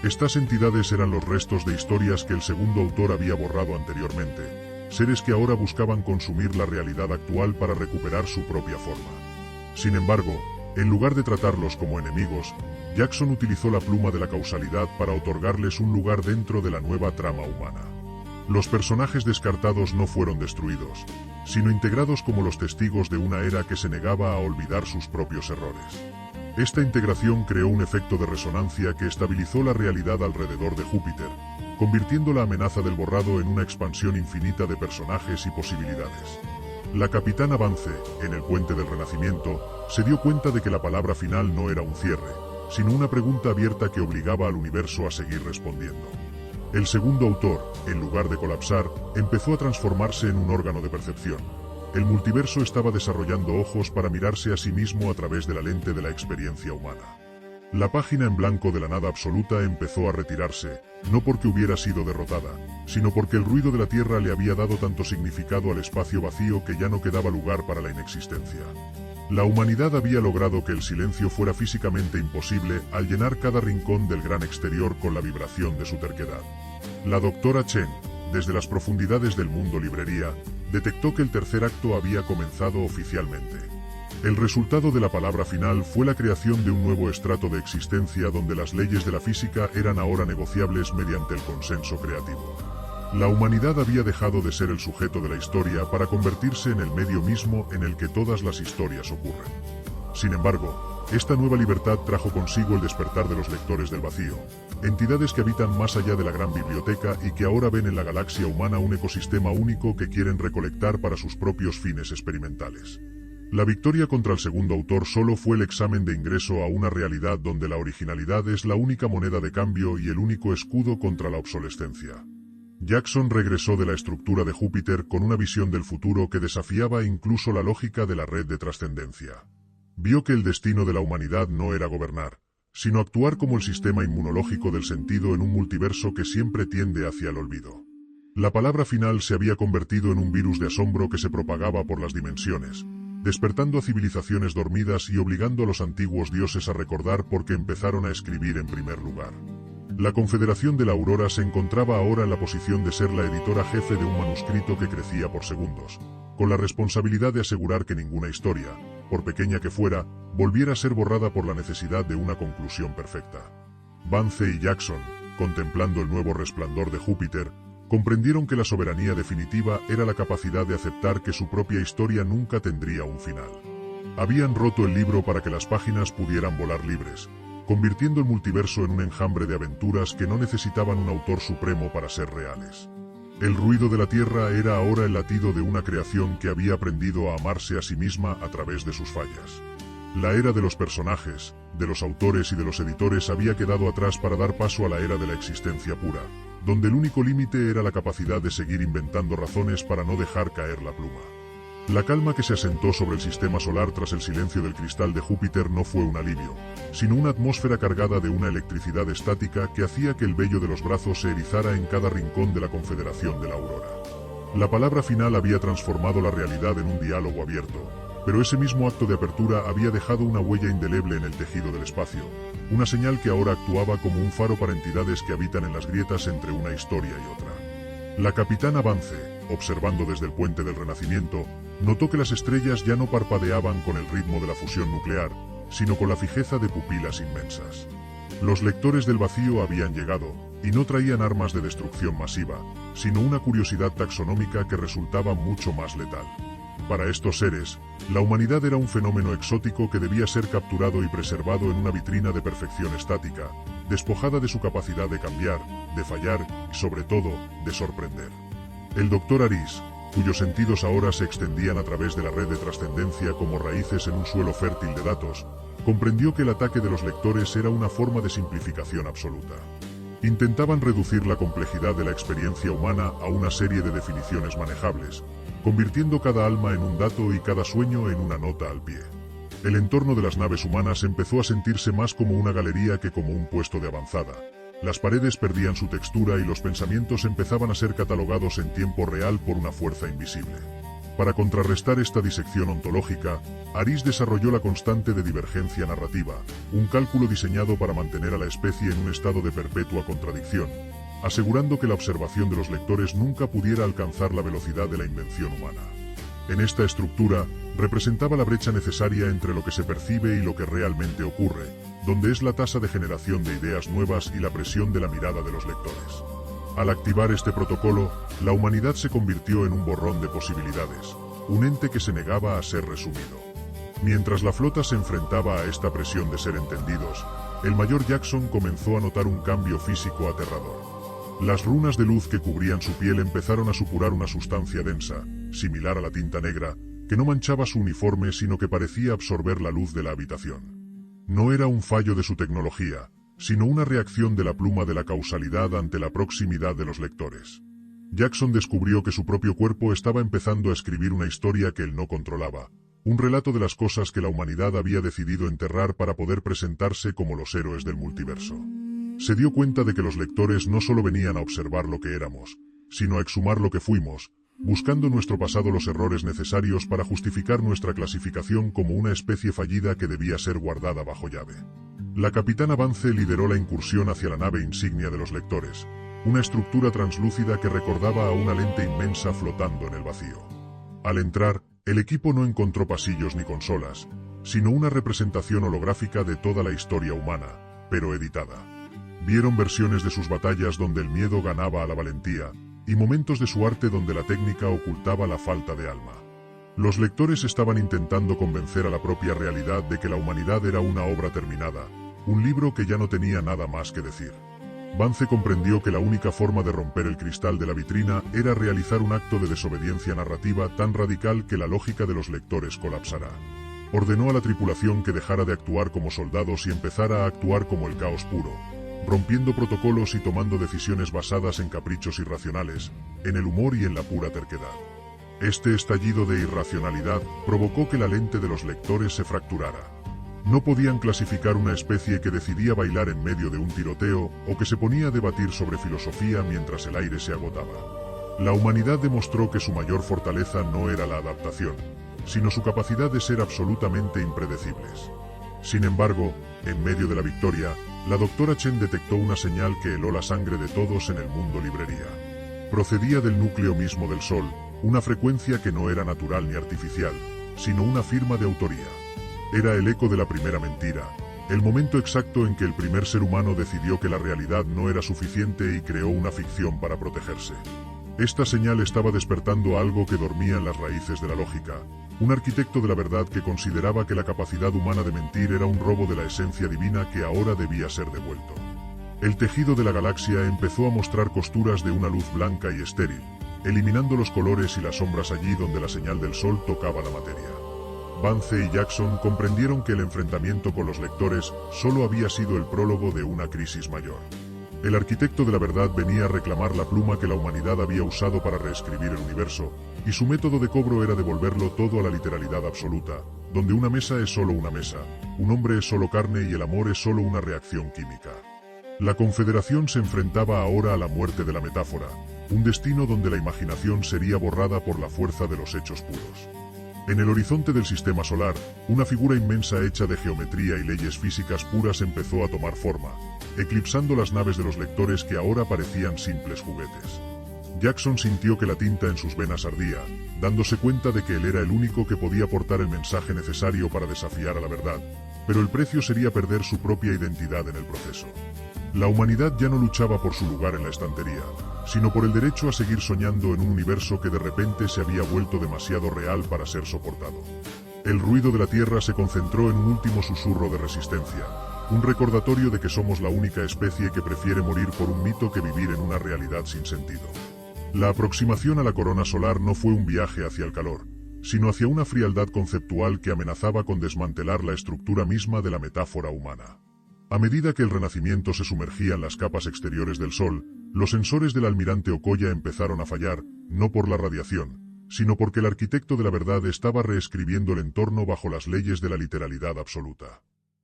Estas entidades eran los restos de historias que el segundo autor había borrado anteriormente, seres que ahora buscaban consumir la realidad actual para recuperar su propia forma. Sin embargo, en lugar de tratarlos como enemigos, Jackson utilizó la pluma de la causalidad para otorgarles un lugar dentro de la nueva trama humana. Los personajes descartados no fueron destruidos, sino integrados como los testigos de una era que se negaba a olvidar sus propios errores. Esta integración creó un efecto de resonancia que estabilizó la realidad alrededor de Júpiter, convirtiendo la amenaza del borrado en una expansión infinita de personajes y posibilidades. La capitana Vance, en el Puente del Renacimiento, se dio cuenta de que la palabra final no era un cierre, sino una pregunta abierta que obligaba al universo a seguir respondiendo. El segundo autor, en lugar de colapsar, empezó a transformarse en un órgano de percepción. El multiverso estaba desarrollando ojos para mirarse a sí mismo a través de la lente de la experiencia humana. La página en blanco de la nada absoluta empezó a retirarse, no porque hubiera sido derrotada, sino porque el ruido de la Tierra le había dado tanto significado al espacio vacío que ya no quedaba lugar para la inexistencia. La humanidad había logrado que el silencio fuera físicamente imposible al llenar cada rincón del gran exterior con la vibración de su terquedad. La doctora Chen, desde las profundidades del mundo librería, detectó que el tercer acto había comenzado oficialmente. El resultado de la palabra final fue la creación de un nuevo estrato de existencia donde las leyes de la física eran ahora negociables mediante el consenso creativo. La humanidad había dejado de ser el sujeto de la historia para convertirse en el medio mismo en el que todas las historias ocurren. Sin embargo, esta nueva libertad trajo consigo el despertar de los lectores del vacío, entidades que habitan más allá de la gran biblioteca y que ahora ven en la galaxia humana un ecosistema único que quieren recolectar para sus propios fines experimentales. La victoria contra el segundo autor solo fue el examen de ingreso a una realidad donde la originalidad es la única moneda de cambio y el único escudo contra la obsolescencia. Jackson regresó de la estructura de Júpiter con una visión del futuro que desafiaba incluso la lógica de la red de trascendencia. Vio que el destino de la humanidad no era gobernar, sino actuar como el sistema inmunológico del sentido en un multiverso que siempre tiende hacia el olvido. La palabra final se había convertido en un virus de asombro que se propagaba por las dimensiones, despertando a civilizaciones dormidas y obligando a los antiguos dioses a recordar por qué empezaron a escribir en primer lugar. La Confederación de la Aurora se encontraba ahora en la posición de ser la editora jefe de un manuscrito que crecía por segundos, con la responsabilidad de asegurar que ninguna historia, por pequeña que fuera, volviera a ser borrada por la necesidad de una conclusión perfecta. Vance y Jackson, contemplando el nuevo resplandor de Júpiter, comprendieron que la soberanía definitiva era la capacidad de aceptar que su propia historia nunca tendría un final. Habían roto el libro para que las páginas pudieran volar libres, convirtiendo el multiverso en un enjambre de aventuras que no necesitaban un autor supremo para ser reales. El ruido de la Tierra era ahora el latido de una creación que había aprendido a amarse a sí misma a través de sus fallas. La era de los personajes, de los autores y de los editores había quedado atrás para dar paso a la era de la existencia pura, donde el único límite era la capacidad de seguir inventando razones para no dejar caer la pluma. La calma que se asentó sobre el sistema solar tras el silencio del cristal de Júpiter no fue un alivio, sino una atmósfera cargada de una electricidad estática que hacía que el vello de los brazos se erizara en cada rincón de la Confederación de la Aurora. La palabra final había transformado la realidad en un diálogo abierto, pero ese mismo acto de apertura había dejado una huella indeleble en el tejido del espacio, una señal que ahora actuaba como un faro para entidades que habitan en las grietas entre una historia y otra. La capitana Vance, observando desde el puente del Renacimiento, notó que las estrellas ya no parpadeaban con el ritmo de la fusión nuclear, sino con la fijeza de pupilas inmensas. Los lectores del vacío habían llegado, y no traían armas de destrucción masiva, sino una curiosidad taxonómica que resultaba mucho más letal. Para estos seres, la humanidad era un fenómeno exótico que debía ser capturado y preservado en una vitrina de perfección estática, despojada de su capacidad de cambiar, de fallar y, sobre todo, de sorprender. El Dr. Aris, cuyos sentidos ahora se extendían a través de la red de trascendencia como raíces en un suelo fértil de datos, comprendió que el ataque de los lectores era una forma de simplificación absoluta. Intentaban reducir la complejidad de la experiencia humana a una serie de definiciones manejables, convirtiendo cada alma en un dato y cada sueño en una nota al pie. El entorno de las naves humanas empezó a sentirse más como una galería que como un puesto de avanzada. Las paredes perdían su textura y los pensamientos empezaban a ser catalogados en tiempo real por una fuerza invisible. Para contrarrestar esta disección ontológica, Aris desarrolló la constante de divergencia narrativa, un cálculo diseñado para mantener a la especie en un estado de perpetua contradicción, asegurando que la observación de los lectores nunca pudiera alcanzar la velocidad de la invención humana. En esta estructura, representaba la brecha necesaria entre lo que se percibe y lo que realmente ocurre, donde es la tasa de generación de ideas nuevas y la presión de la mirada de los lectores. Al activar este protocolo, la humanidad se convirtió en un borrón de posibilidades, un ente que se negaba a ser resumido. Mientras la flota se enfrentaba a esta presión de ser entendidos, el mayor Jackson comenzó a notar un cambio físico aterrador. Las runas de luz que cubrían su piel empezaron a supurar una sustancia densa, similar a la tinta negra, que no manchaba su uniforme sino que parecía absorber la luz de la habitación. No era un fallo de su tecnología, sino una reacción de la pluma de la causalidad ante la proximidad de los lectores. Jackson descubrió que su propio cuerpo estaba empezando a escribir una historia que él no controlaba, un relato de las cosas que la humanidad había decidido enterrar para poder presentarse como los héroes del multiverso. Se dio cuenta de que los lectores no solo venían a observar lo que éramos, sino a exhumar lo que fuimos, buscando en nuestro pasado los errores necesarios para justificar nuestra clasificación como una especie fallida que debía ser guardada bajo llave. La capitana Vance lideró la incursión hacia la nave insignia de los lectores, una estructura translúcida que recordaba a una lente inmensa flotando en el vacío. Al entrar, el equipo no encontró pasillos ni consolas, sino una representación holográfica de toda la historia humana, pero editada. Vieron versiones de sus batallas donde el miedo ganaba a la valentía, y momentos de su arte donde la técnica ocultaba la falta de alma. Los lectores estaban intentando convencer a la propia realidad de que la humanidad era una obra terminada, un libro que ya no tenía nada más que decir. Vance comprendió que la única forma de romper el cristal de la vitrina era realizar un acto de desobediencia narrativa tan radical que la lógica de los lectores colapsará. Ordenó a la tripulación que dejara de actuar como soldados y empezara a actuar como el caos puro, rompiendo protocolos y tomando decisiones basadas en caprichos irracionales, en el humor y en la pura terquedad. Este estallido de irracionalidad provocó que la lente de los lectores se fracturara. No podían clasificar una especie que decidía bailar en medio de un tiroteo o que se ponía a debatir sobre filosofía mientras el aire se agotaba. La humanidad demostró que su mayor fortaleza no era la adaptación, sino su capacidad de ser absolutamente impredecibles. Sin embargo, en medio de la victoria, la doctora Chen detectó una señal que heló la sangre de todos en el mundo librería. Procedía del núcleo mismo del Sol, una frecuencia que no era natural ni artificial, sino una firma de autoría. Era el eco de la primera mentira, el momento exacto en que el primer ser humano decidió que la realidad no era suficiente y creó una ficción para protegerse. Esta señal estaba despertando algo que dormía en las raíces de la lógica, un arquitecto de la verdad que consideraba que la capacidad humana de mentir era un robo de la esencia divina que ahora debía ser devuelto. El tejido de la galaxia empezó a mostrar costuras de una luz blanca y estéril, eliminando los colores y las sombras allí donde la señal del sol tocaba la materia. Vance y Jackson comprendieron que el enfrentamiento con los lectores solo había sido el prólogo de una crisis mayor. El arquitecto de la verdad venía a reclamar la pluma que la humanidad había usado para reescribir el universo, y su método de cobro era devolverlo todo a la literalidad absoluta, donde una mesa es solo una mesa, un hombre es solo carne y el amor es solo una reacción química. La Confederación se enfrentaba ahora a la muerte de la metáfora, un destino donde la imaginación sería borrada por la fuerza de los hechos puros. En el horizonte del sistema solar, una figura inmensa hecha de geometría y leyes físicas puras empezó a tomar forma, eclipsando las naves de los lectores que ahora parecían simples juguetes. Jackson sintió que la tinta en sus venas ardía, dándose cuenta de que él era el único que podía portar el mensaje necesario para desafiar a la verdad, pero el precio sería perder su propia identidad en el proceso. La humanidad ya no luchaba por su lugar en la estantería, sino por el derecho a seguir soñando en un universo que de repente se había vuelto demasiado real para ser soportado. El ruido de la Tierra se concentró en un último susurro de resistencia, un recordatorio de que somos la única especie que prefiere morir por un mito que vivir en una realidad sin sentido. La aproximación a la corona solar no fue un viaje hacia el calor, sino hacia una frialdad conceptual que amenazaba con desmantelar la estructura misma de la metáfora humana. A medida que el Renacimiento se sumergía en las capas exteriores del Sol, los sensores del almirante Okoya empezaron a fallar, no por la radiación, sino porque el arquitecto de la verdad estaba reescribiendo el entorno bajo las leyes de la literalidad absoluta.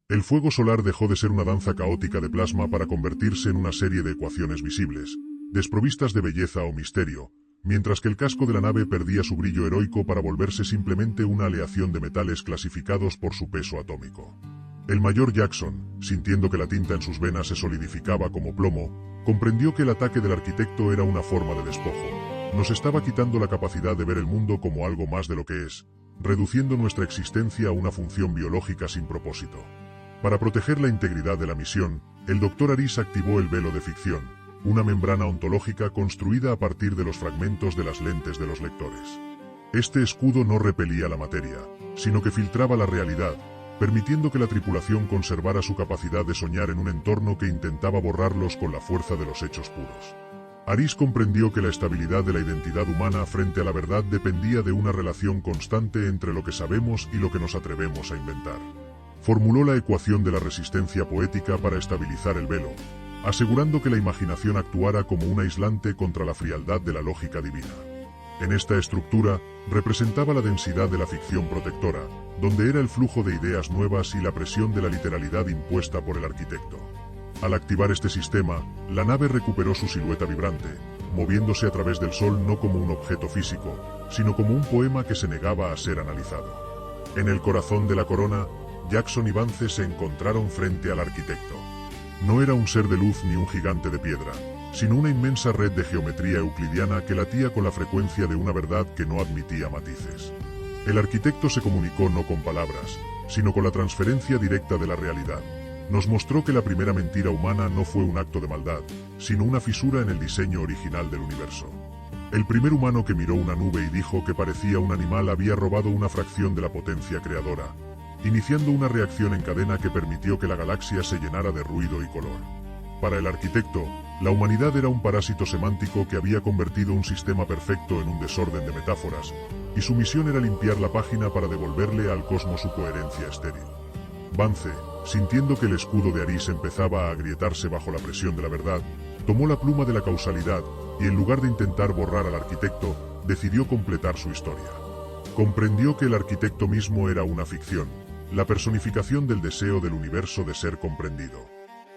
El fuego solar dejó de ser una danza caótica de plasma para convertirse en una serie de ecuaciones visibles, desprovistas de belleza o misterio, mientras que el casco de la nave perdía su brillo heroico para volverse simplemente una aleación de metales clasificados por su peso atómico. El mayor Jackson, sintiendo que la tinta en sus venas se solidificaba como plomo, comprendió que el ataque del arquitecto era una forma de despojo. Nos estaba quitando la capacidad de ver el mundo como algo más de lo que es, reduciendo nuestra existencia a una función biológica sin propósito. Para proteger la integridad de la misión, el Dr. Aris activó el velo de ficción, una membrana ontológica construida a partir de los fragmentos de las lentes de los lectores. Este escudo no repelía la materia, sino que filtraba la realidad, permitiendo que la tripulación conservara su capacidad de soñar en un entorno que intentaba borrarlos con la fuerza de los hechos puros. Aris comprendió que la estabilidad de la identidad humana frente a la verdad dependía de una relación constante entre lo que sabemos y lo que nos atrevemos a inventar. Formuló la ecuación de la resistencia poética para estabilizar el velo, asegurando que la imaginación actuara como un aislante contra la frialdad de la lógica divina. En esta estructura, representaba la densidad de la ficción protectora, donde era el flujo de ideas nuevas y la presión de la literalidad impuesta por el arquitecto. Al activar este sistema, la nave recuperó su silueta vibrante, moviéndose a través del Sol no como un objeto físico, sino como un poema que se negaba a ser analizado. En el corazón de la corona, Jackson y Vance se encontraron frente al arquitecto. No era un ser de luz ni un gigante de piedra, sino una inmensa red de geometría euclidiana que latía con la frecuencia de una verdad que no admitía matices. El arquitecto se comunicó no con palabras, sino con la transferencia directa de la realidad. Nos mostró que la primera mentira humana no fue un acto de maldad, sino una fisura en el diseño original del universo. El primer humano que miró una nube y dijo que parecía un animal había robado una fracción de la potencia creadora, iniciando una reacción en cadena que permitió que la galaxia se llenara de ruido y color. Para el arquitecto, la humanidad era un parásito semántico que había convertido un sistema perfecto en un desorden de metáforas, y su misión era limpiar la página para devolverle al cosmos su coherencia estéril. Vance, sintiendo que el escudo de Aris empezaba a agrietarse bajo la presión de la verdad, tomó la pluma de la causalidad y en lugar de intentar borrar al arquitecto, decidió completar su historia. Comprendió que el arquitecto mismo era una ficción, la personificación del deseo del universo de ser comprendido.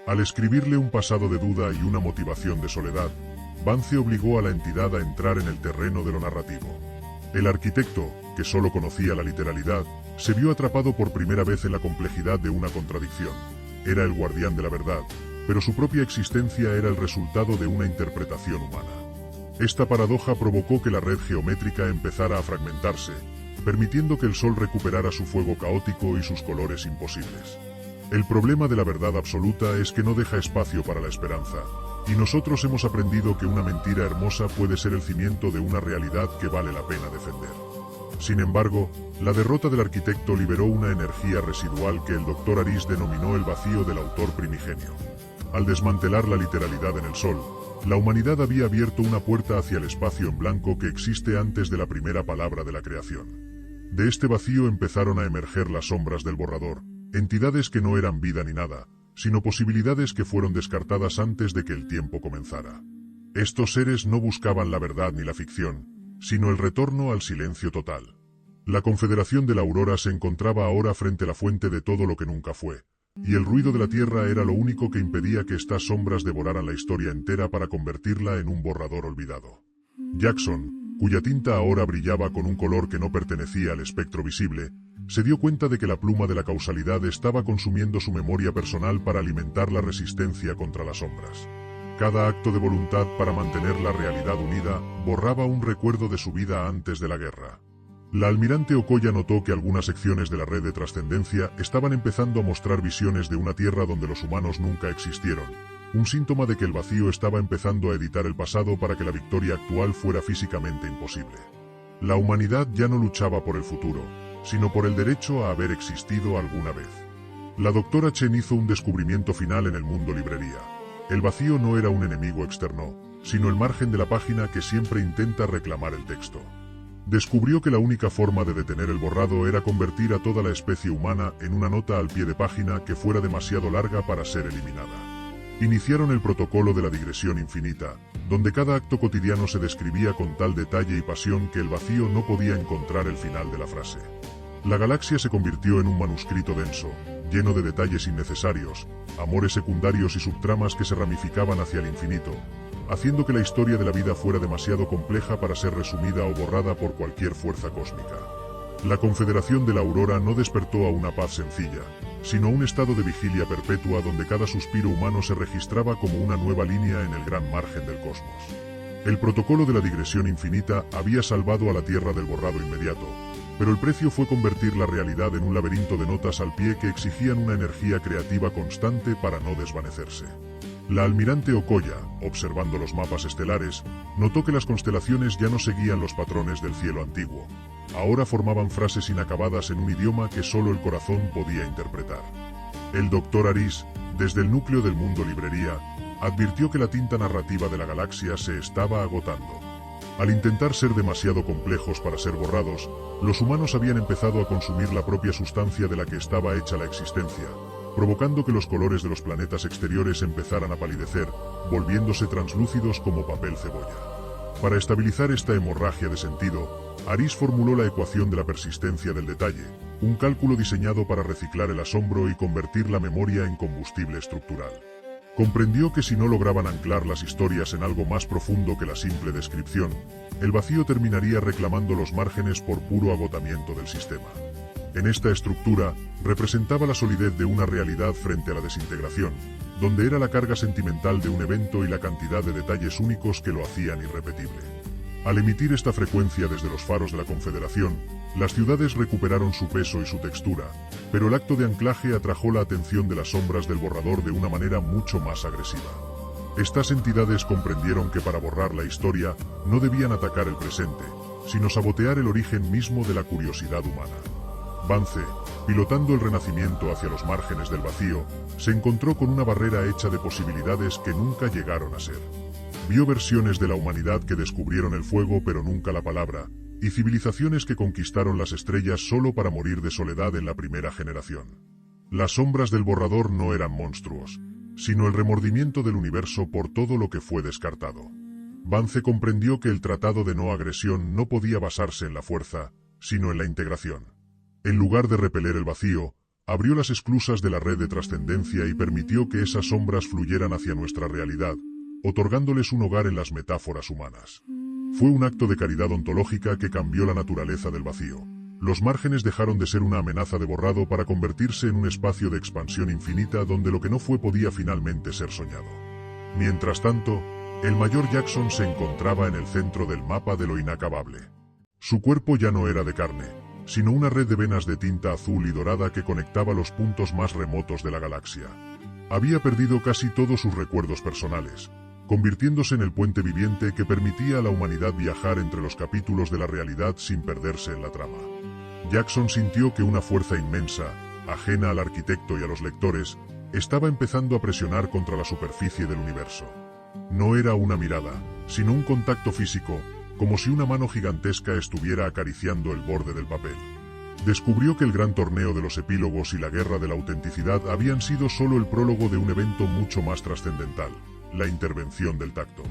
Al escribirle un pasado de duda y una motivación de soledad, Vance obligó a la entidad a entrar en el terreno de lo narrativo. El arquitecto, que solo conocía la literalidad, se vio atrapado por primera vez en la complejidad de una contradicción. Era el guardián de la verdad, pero su propia existencia era el resultado de una interpretación humana. Esta paradoja provocó que la red geométrica empezara a fragmentarse, permitiendo que el Sol recuperara su fuego caótico y sus colores imposibles. El problema de la verdad absoluta es que no deja espacio para la esperanza, y nosotros hemos aprendido que una mentira hermosa puede ser el cimiento de una realidad que vale la pena defender. Sin embargo, la derrota del arquitecto liberó una energía residual que el Dr. Aris denominó el vacío del autor primigenio. Al desmantelar la literalidad en el Sol, la humanidad había abierto una puerta hacia el espacio en blanco que existe antes de la primera palabra de la creación. De este vacío empezaron a emerger las sombras del borrador, entidades que no eran vida ni nada, sino posibilidades que fueron descartadas antes de que el tiempo comenzara. Estos seres no buscaban la verdad ni la ficción, sino el retorno al silencio total. La Confederación de la Aurora se encontraba ahora frente a la fuente de todo lo que nunca fue, y el ruido de la Tierra era lo único que impedía que estas sombras devoraran la historia entera para convertirla en un borrador olvidado. Jackson, cuya tinta ahora brillaba con un color que no pertenecía al espectro visible, se dio cuenta de que la pluma de la causalidad estaba consumiendo su memoria personal para alimentar la resistencia contra las sombras. Cada acto de voluntad para mantener la realidad unida borraba un recuerdo de su vida antes de la guerra. La almirante Okoya notó que algunas secciones de la red de trascendencia estaban empezando a mostrar visiones de una tierra donde los humanos nunca existieron, un síntoma de que el vacío estaba empezando a editar el pasado para que la victoria actual fuera físicamente imposible. La humanidad ya no luchaba por el futuro, sino por el derecho a haber existido alguna vez. La doctora Chen hizo un descubrimiento final en el mundo librería. El vacío no era un enemigo externo, sino el margen de la página que siempre intenta reclamar el texto. Descubrió que la única forma de detener el borrado era convertir a toda la especie humana en una nota al pie de página que fuera demasiado larga para ser eliminada. Iniciaron el protocolo de la digresión infinita, donde cada acto cotidiano se describía con tal detalle y pasión que el vacío no podía encontrar el final de la frase. La galaxia se convirtió en un manuscrito denso, lleno de detalles innecesarios, amores secundarios y subtramas que se ramificaban hacia el infinito, haciendo que la historia de la vida fuera demasiado compleja para ser resumida o borrada por cualquier fuerza cósmica. La Confederación de la Aurora no despertó a una paz sencilla, sino un estado de vigilia perpetua donde cada suspiro humano se registraba como una nueva línea en el gran margen del cosmos. El protocolo de la digresión infinita había salvado a la Tierra del borrado inmediato, pero el precio fue convertir la realidad en un laberinto de notas al pie que exigían una energía creativa constante para no desvanecerse. La almirante Okoya, observando los mapas estelares, notó que las constelaciones ya no seguían los patrones del cielo antiguo. Ahora formaban frases inacabadas en un idioma que solo el corazón podía interpretar. El Dr. Aris, desde el núcleo del mundo librería, advirtió que la tinta narrativa de la galaxia se estaba agotando. Al intentar ser demasiado complejos para ser borrados, los humanos habían empezado a consumir la propia sustancia de la que estaba hecha la existencia, provocando que los colores de los planetas exteriores empezaran a palidecer, volviéndose translúcidos como papel cebolla. Para estabilizar esta hemorragia de sentido, Aris formuló la ecuación de la persistencia del detalle, un cálculo diseñado para reciclar el asombro y convertir la memoria en combustible estructural. Comprendió que si no lograban anclar las historias en algo más profundo que la simple descripción, el vacío terminaría reclamando los márgenes por puro agotamiento del sistema. En esta estructura, representaba la solidez de una realidad frente a la desintegración, donde era la carga sentimental de un evento y la cantidad de detalles únicos que lo hacían irrepetible. Al emitir esta frecuencia desde los faros de la Confederación, las ciudades recuperaron su peso y su textura, pero el acto de anclaje atrajo la atención de las sombras del borrador de una manera mucho más agresiva. Estas entidades comprendieron que para borrar la historia, no debían atacar el presente, sino sabotear el origen mismo de la curiosidad humana. Vance, pilotando el renacimiento hacia los márgenes del vacío, se encontró con una barrera hecha de posibilidades que nunca llegaron a ser. Vio versiones de la humanidad que descubrieron el fuego pero nunca la palabra, y civilizaciones que conquistaron las estrellas solo para morir de soledad en la primera generación. Las sombras del borrador no eran monstruos, sino el remordimiento del universo por todo lo que fue descartado. Vance comprendió que el tratado de no agresión no podía basarse en la fuerza, sino en la integración. En lugar de repeler el vacío, abrió las esclusas de la red de trascendencia y permitió que esas sombras fluyeran hacia nuestra realidad, otorgándoles un hogar en las metáforas humanas. Fue un acto de caridad ontológica que cambió la naturaleza del vacío. Los márgenes dejaron de ser una amenaza de borrado para convertirse en un espacio de expansión infinita donde lo que no fue podía finalmente ser soñado. Mientras tanto, el mayor Jackson se encontraba en el centro del mapa de lo inacabable. Su cuerpo ya no era de carne, sino una red de venas de tinta azul y dorada que conectaba los puntos más remotos de la galaxia. Había perdido casi todos sus recuerdos personales, convirtiéndose en el puente viviente que permitía a la humanidad viajar entre los capítulos de la realidad sin perderse en la trama. Jackson sintió que una fuerza inmensa, ajena al arquitecto y a los lectores, estaba empezando a presionar contra la superficie del universo. No era una mirada, sino un contacto físico, como si una mano gigantesca estuviera acariciando el borde del papel. Descubrió que el gran torneo de los epílogos y la guerra de la autenticidad habían sido solo el prólogo de un evento mucho más trascendental, la intervención del tacto.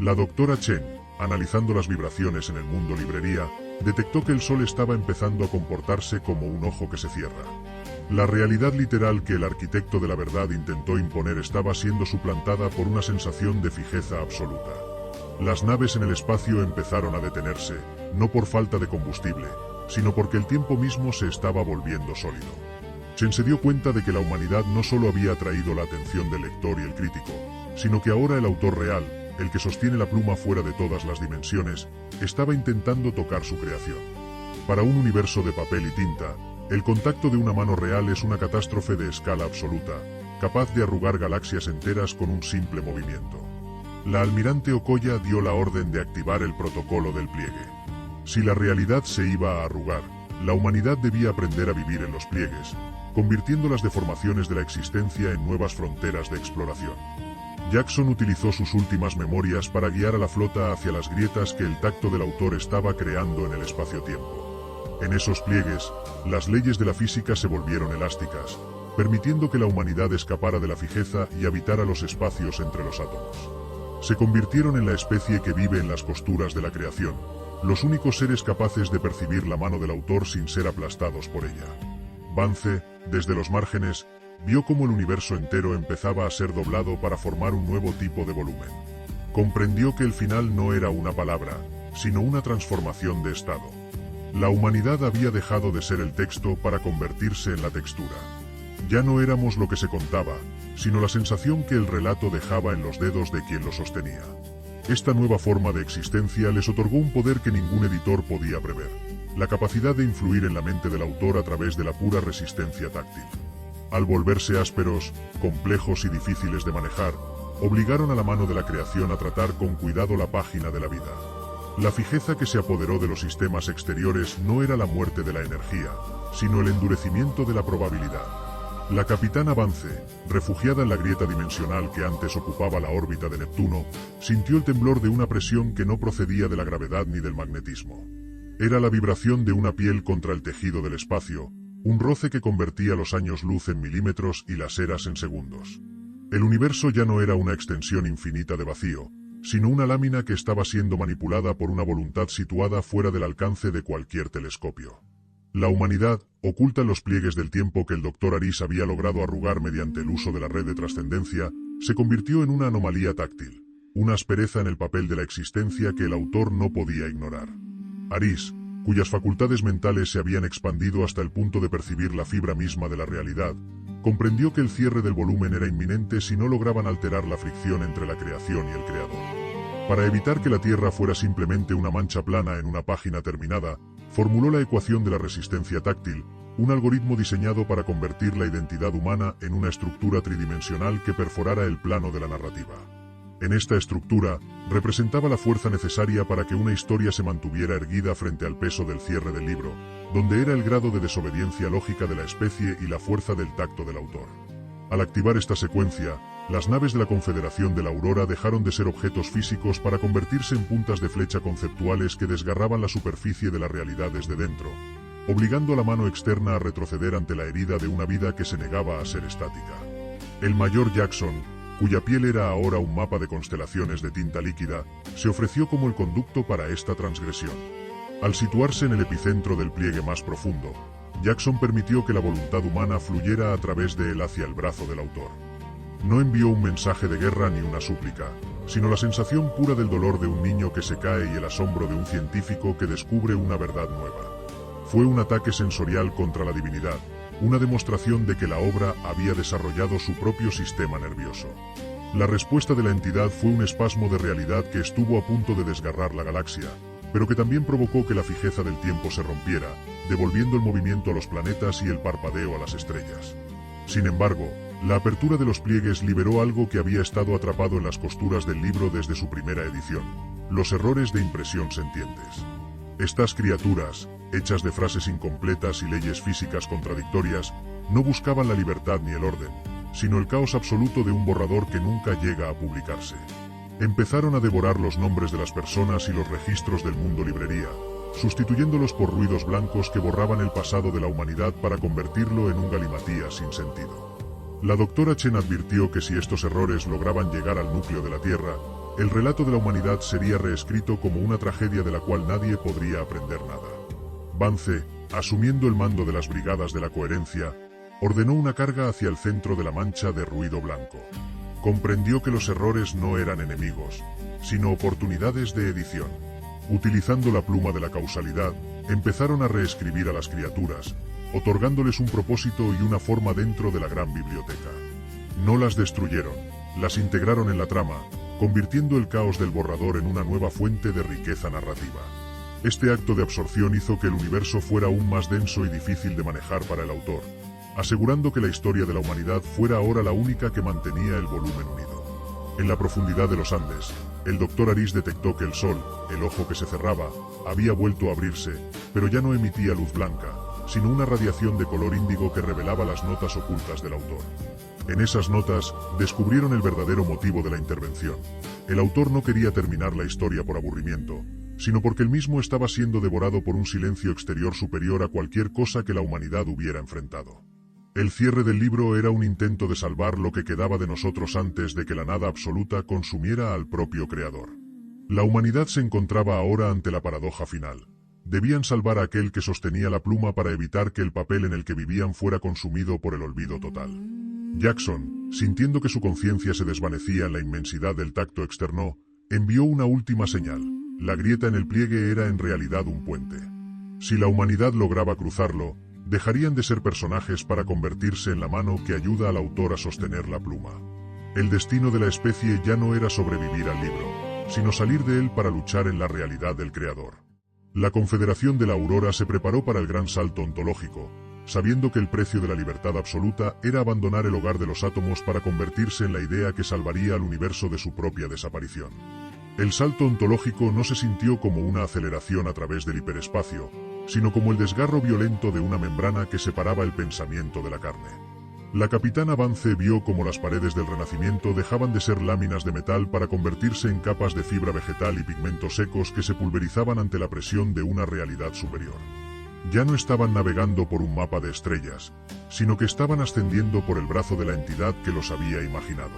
La doctora Chen, analizando las vibraciones en el mundo librería, detectó que el sol estaba empezando a comportarse como un ojo que se cierra. La realidad literal que el arquitecto de la verdad intentó imponer estaba siendo suplantada por una sensación de fijeza absoluta. Las naves en el espacio empezaron a detenerse, no por falta de combustible, sino porque el tiempo mismo se estaba volviendo sólido. Chen se dio cuenta de que la humanidad no solo había atraído la atención del lector y el crítico, sino que ahora el autor real, el que sostiene la pluma fuera de todas las dimensiones, estaba intentando tocar su creación. Para un universo de papel y tinta, el contacto de una mano real es una catástrofe de escala absoluta, capaz de arrugar galaxias enteras con un simple movimiento. La almirante Okoya dio la orden de activar el protocolo del pliegue. Si la realidad se iba a arrugar, la humanidad debía aprender a vivir en los pliegues, convirtiendo las deformaciones de la existencia en nuevas fronteras de exploración. Jackson utilizó sus últimas memorias para guiar a la flota hacia las grietas que el tacto del autor estaba creando en el espacio-tiempo. En esos pliegues, las leyes de la física se volvieron elásticas, permitiendo que la humanidad escapara de la fijeza y habitara los espacios entre los átomos. Se convirtieron en la especie que vive en las costuras de la creación, los únicos seres capaces de percibir la mano del autor sin ser aplastados por ella. Vance, desde los márgenes, vio cómo el universo entero empezaba a ser doblado para formar un nuevo tipo de volumen. Comprendió que el final no era una palabra, sino una transformación de estado. La humanidad había dejado de ser el texto para convertirse en la textura. Ya no éramos lo que se contaba, sino la sensación que el relato dejaba en los dedos de quien lo sostenía. Esta nueva forma de existencia les otorgó un poder que ningún editor podía prever: la capacidad de influir en la mente del autor a través de la pura resistencia táctil. Al volverse ásperos, complejos y difíciles de manejar, obligaron a la mano de la creación a tratar con cuidado la página de la vida. La fijeza que se apoderó de los sistemas exteriores no era la muerte de la energía, sino el endurecimiento de la probabilidad. La capitana Vance, refugiada en la grieta dimensional que antes ocupaba la órbita de Neptuno, sintió el temblor de una presión que no procedía de la gravedad ni del magnetismo. Era la vibración de una piel contra el tejido del espacio, un roce que convertía los años luz en milímetros y las eras en segundos. El universo ya no era una extensión infinita de vacío, sino una lámina que estaba siendo manipulada por una voluntad situada fuera del alcance de cualquier telescopio. La humanidad, oculta en los pliegues del tiempo que el Dr. Aris había logrado arrugar mediante el uso de la red de trascendencia, se convirtió en una anomalía táctil, una aspereza en el papel de la existencia que el autor no podía ignorar. Aris, cuyas facultades mentales se habían expandido hasta el punto de percibir la fibra misma de la realidad, comprendió que el cierre del volumen era inminente si no lograban alterar la fricción entre la creación y el creador. Para evitar que la Tierra fuera simplemente una mancha plana en una página terminada, formuló la ecuación de la resistencia táctil, un algoritmo diseñado para convertir la identidad humana en una estructura tridimensional que perforara el plano de la narrativa. En esta estructura, representaba la fuerza necesaria para que una historia se mantuviera erguida frente al peso del cierre del libro, donde era el grado de desobediencia lógica de la especie y la fuerza del tacto del autor. Al activar esta secuencia, las naves de la Confederación de la Aurora dejaron de ser objetos físicos para convertirse en puntas de flecha conceptuales que desgarraban la superficie de la realidad desde dentro, obligando a la mano externa a retroceder ante la herida de una vida que se negaba a ser estática. El mayor Jackson, cuya piel era ahora un mapa de constelaciones de tinta líquida, se ofreció como el conducto para esta transgresión. Al situarse en el epicentro del pliegue más profundo, Jackson permitió que la voluntad humana fluyera a través de él hacia el brazo del autor. No envió un mensaje de guerra ni una súplica, sino la sensación pura del dolor de un niño que se cae y el asombro de un científico que descubre una verdad nueva. Fue un ataque sensorial contra la divinidad, una demostración de que la obra había desarrollado su propio sistema nervioso. La respuesta de la entidad fue un espasmo de realidad que estuvo a punto de desgarrar la galaxia, pero que también provocó que la fijeza del tiempo se rompiera, devolviendo el movimiento a los planetas y el parpadeo a las estrellas. Sin embargo, la apertura de los pliegues liberó algo que había estado atrapado en las costuras del libro desde su primera edición: los errores de impresión sentientes. Estas criaturas, hechas de frases incompletas y leyes físicas contradictorias, no buscaban la libertad ni el orden, sino el caos absoluto de un borrador que nunca llega a publicarse. Empezaron a devorar los nombres de las personas y los registros del mundo librería, sustituyéndolos por ruidos blancos que borraban el pasado de la humanidad para convertirlo en un galimatías sin sentido. La doctora Chen advirtió que si estos errores lograban llegar al núcleo de la Tierra, el relato de la humanidad sería reescrito como una tragedia de la cual nadie podría aprender nada. Vance, asumiendo el mando de las brigadas de la coherencia, ordenó una carga hacia el centro de la mancha de ruido blanco. Comprendió que los errores no eran enemigos, sino oportunidades de edición. Utilizando la pluma de la causalidad, empezaron a reescribir a las criaturas, otorgándoles un propósito y una forma dentro de la gran biblioteca. No las destruyeron, las integraron en la trama, convirtiendo el caos del borrador en una nueva fuente de riqueza narrativa. Este acto de absorción hizo que el universo fuera aún más denso y difícil de manejar para el autor, asegurando que la historia de la humanidad fuera ahora la única que mantenía el volumen unido. En la profundidad de los Andes, el Dr. Aris detectó que el sol, el ojo que se cerraba, había vuelto a abrirse, pero ya no emitía luz blanca, sino una radiación de color índigo que revelaba las notas ocultas del autor. En esas notas, descubrieron el verdadero motivo de la intervención. El autor no quería terminar la historia por aburrimiento, sino porque él mismo estaba siendo devorado por un silencio exterior superior a cualquier cosa que la humanidad hubiera enfrentado. El cierre del libro era un intento de salvar lo que quedaba de nosotros antes de que la nada absoluta consumiera al propio creador. La humanidad se encontraba ahora ante la paradoja final. Debían salvar a aquel que sostenía la pluma para evitar que el papel en el que vivían fuera consumido por el olvido total. Jackson, sintiendo que su conciencia se desvanecía en la inmensidad del tacto externo, envió una última señal. La grieta en el pliegue era en realidad un puente. Si la humanidad lograba cruzarlo, dejarían de ser personajes para convertirse en la mano que ayuda al autor a sostener la pluma. El destino de la especie ya no era sobrevivir al libro, sino salir de él para luchar en la realidad del creador. La Confederación de la Aurora se preparó para el gran salto ontológico, sabiendo que el precio de la libertad absoluta era abandonar el hogar de los átomos para convertirse en la idea que salvaría al universo de su propia desaparición. El salto ontológico no se sintió como una aceleración a través del hiperespacio, sino como el desgarro violento de una membrana que separaba el pensamiento de la carne. La capitana Vance vio cómo las paredes del Renacimiento dejaban de ser láminas de metal para convertirse en capas de fibra vegetal y pigmentos secos que se pulverizaban ante la presión de una realidad superior. Ya no estaban navegando por un mapa de estrellas, sino que estaban ascendiendo por el brazo de la entidad que los había imaginado.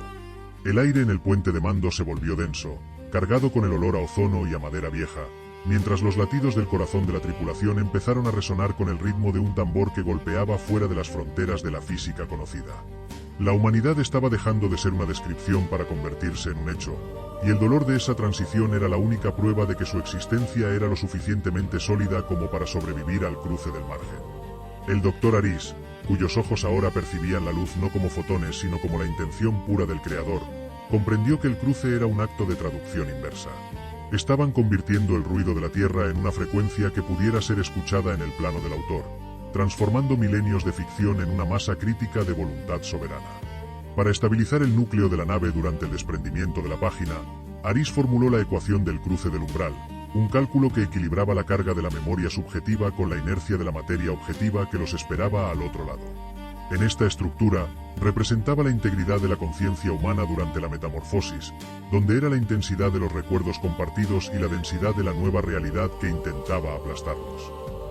El aire en el puente de mando se volvió denso, cargado con el olor a ozono y a madera vieja, mientras los latidos del corazón de la tripulación empezaron a resonar con el ritmo de un tambor que golpeaba fuera de las fronteras de la física conocida. La humanidad estaba dejando de ser una descripción para convertirse en un hecho, y el dolor de esa transición era la única prueba de que su existencia era lo suficientemente sólida como para sobrevivir al cruce del margen. El Dr. Aris, cuyos ojos ahora percibían la luz no como fotones sino como la intención pura del creador, comprendió que el cruce era un acto de traducción inversa. Estaban convirtiendo el ruido de la Tierra en una frecuencia que pudiera ser escuchada en el plano del autor, transformando milenios de ficción en una masa crítica de voluntad soberana. Para estabilizar el núcleo de la nave durante el desprendimiento de la página, Aris formuló la ecuación del cruce del umbral, un cálculo que equilibraba la carga de la memoria subjetiva con la inercia de la materia objetiva que los esperaba al otro lado. En esta estructura, representaba la integridad de la conciencia humana durante la metamorfosis, donde era la intensidad de los recuerdos compartidos y la densidad de la nueva realidad que intentaba aplastarlos.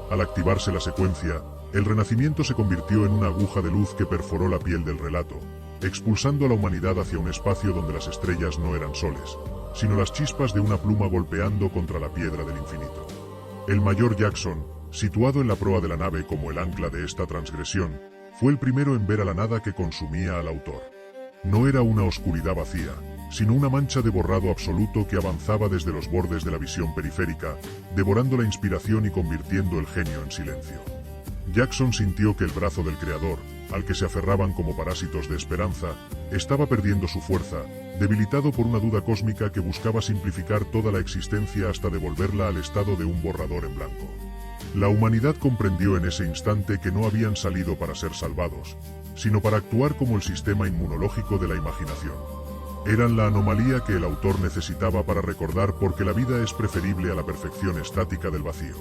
Al activarse la secuencia, el renacimiento se convirtió en una aguja de luz que perforó la piel del relato, expulsando a la humanidad hacia un espacio donde las estrellas no eran soles, sino las chispas de una pluma golpeando contra la piedra del infinito. El mayor Jackson, situado en la proa de la nave como el ancla de esta transgresión, fue el primero en ver a la nada que consumía al autor. No era una oscuridad vacía, sino una mancha de borrado absoluto que avanzaba desde los bordes de la visión periférica, devorando la inspiración y convirtiendo el genio en silencio. Jackson sintió que el brazo del creador, al que se aferraban como parásitos de esperanza, estaba perdiendo su fuerza, debilitado por una duda cósmica que buscaba simplificar toda la existencia hasta devolverla al estado de un borrador en blanco. La humanidad comprendió en ese instante que no habían salido para ser salvados, sino para actuar como el sistema inmunológico de la imaginación. Eran la anomalía que el autor necesitaba para recordar por qué la vida es preferible a la perfección estática del vacío.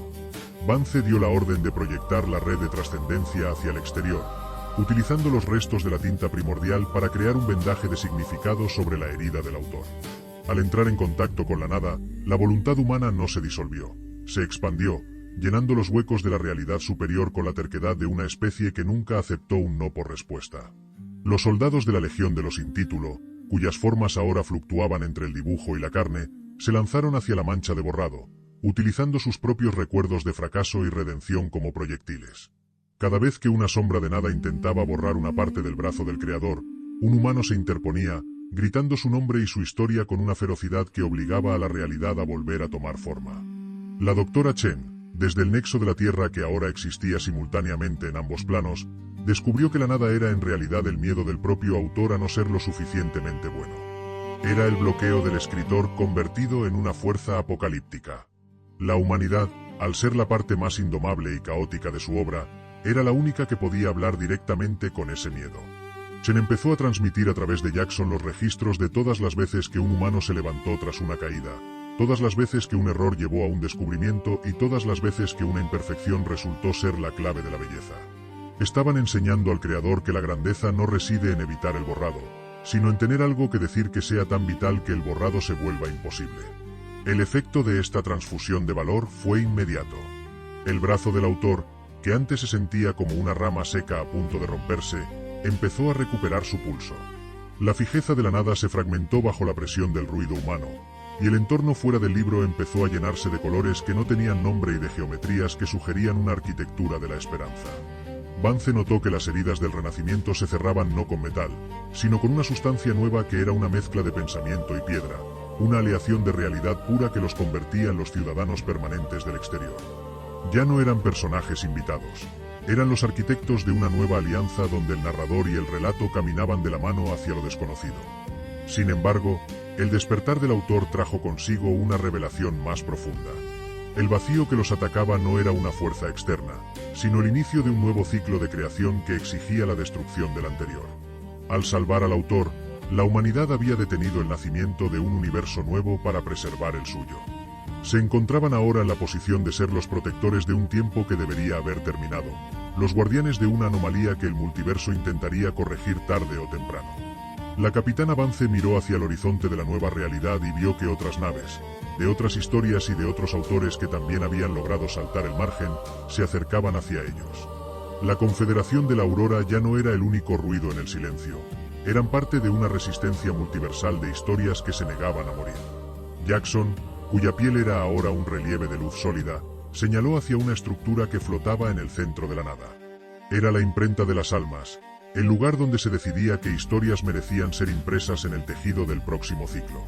Vance dio la orden de proyectar la red de trascendencia hacia el exterior, utilizando los restos de la tinta primordial para crear un vendaje de significado sobre la herida del autor. Al entrar en contacto con la nada, la voluntad humana no se disolvió, se expandió, llenando los huecos de la realidad superior con la terquedad de una especie que nunca aceptó un no por respuesta. Los soldados de la Legión de los Sin Título, cuyas formas ahora fluctuaban entre el dibujo y la carne, se lanzaron hacia la mancha de borrado, utilizando sus propios recuerdos de fracaso y redención como proyectiles. Cada vez que una sombra de nada intentaba borrar una parte del brazo del creador, un humano se interponía, gritando su nombre y su historia con una ferocidad que obligaba a la realidad a volver a tomar forma. La doctora Chen, desde el nexo de la Tierra que ahora existía simultáneamente en ambos planos, descubrió que la nada era en realidad el miedo del propio autor a no ser lo suficientemente bueno. Era el bloqueo del escritor convertido en una fuerza apocalíptica. La humanidad, al ser la parte más indomable y caótica de su obra, era la única que podía hablar directamente con ese miedo. Chen empezó a transmitir a través de Jackson los registros de todas las veces que un humano se levantó tras una caída, todas las veces que un error llevó a un descubrimiento y todas las veces que una imperfección resultó ser la clave de la belleza. Estaban enseñando al creador que la grandeza no reside en evitar el borrado, sino en tener algo que decir que sea tan vital que el borrado se vuelva imposible. El efecto de esta transfusión de valor fue inmediato. El brazo del autor, que antes se sentía como una rama seca a punto de romperse, empezó a recuperar su pulso. La fijeza de la nada se fragmentó bajo la presión del ruido humano, y el entorno fuera del libro empezó a llenarse de colores que no tenían nombre y de geometrías que sugerían una arquitectura de la esperanza. Vance notó que las heridas del renacimiento se cerraban no con metal, sino con una sustancia nueva que era una mezcla de pensamiento y piedra, una aleación de realidad pura que los convertía en los ciudadanos permanentes del exterior. Ya no eran personajes invitados, eran los arquitectos de una nueva alianza donde el narrador y el relato caminaban de la mano hacia lo desconocido. Sin embargo, el despertar del autor trajo consigo una revelación más profunda. El vacío que los atacaba no era una fuerza externa, sino el inicio de un nuevo ciclo de creación que exigía la destrucción del anterior. Al salvar al autor, la humanidad había detenido el nacimiento de un universo nuevo para preservar el suyo. Se encontraban ahora en la posición de ser los protectores de un tiempo que debería haber terminado, los guardianes de una anomalía que el multiverso intentaría corregir tarde o temprano. La capitana Vance miró hacia el horizonte de la nueva realidad y vio que otras naves, de otras historias y de otros autores que también habían logrado saltar el margen, se acercaban hacia ellos. La Confederación de la Aurora ya no era el único ruido en el silencio, eran parte de una resistencia multiversal de historias que se negaban a morir. Jackson, cuya piel era ahora un relieve de luz sólida, señaló hacia una estructura que flotaba en el centro de la nada. Era la imprenta de las almas, el lugar donde se decidía qué historias merecían ser impresas en el tejido del próximo ciclo.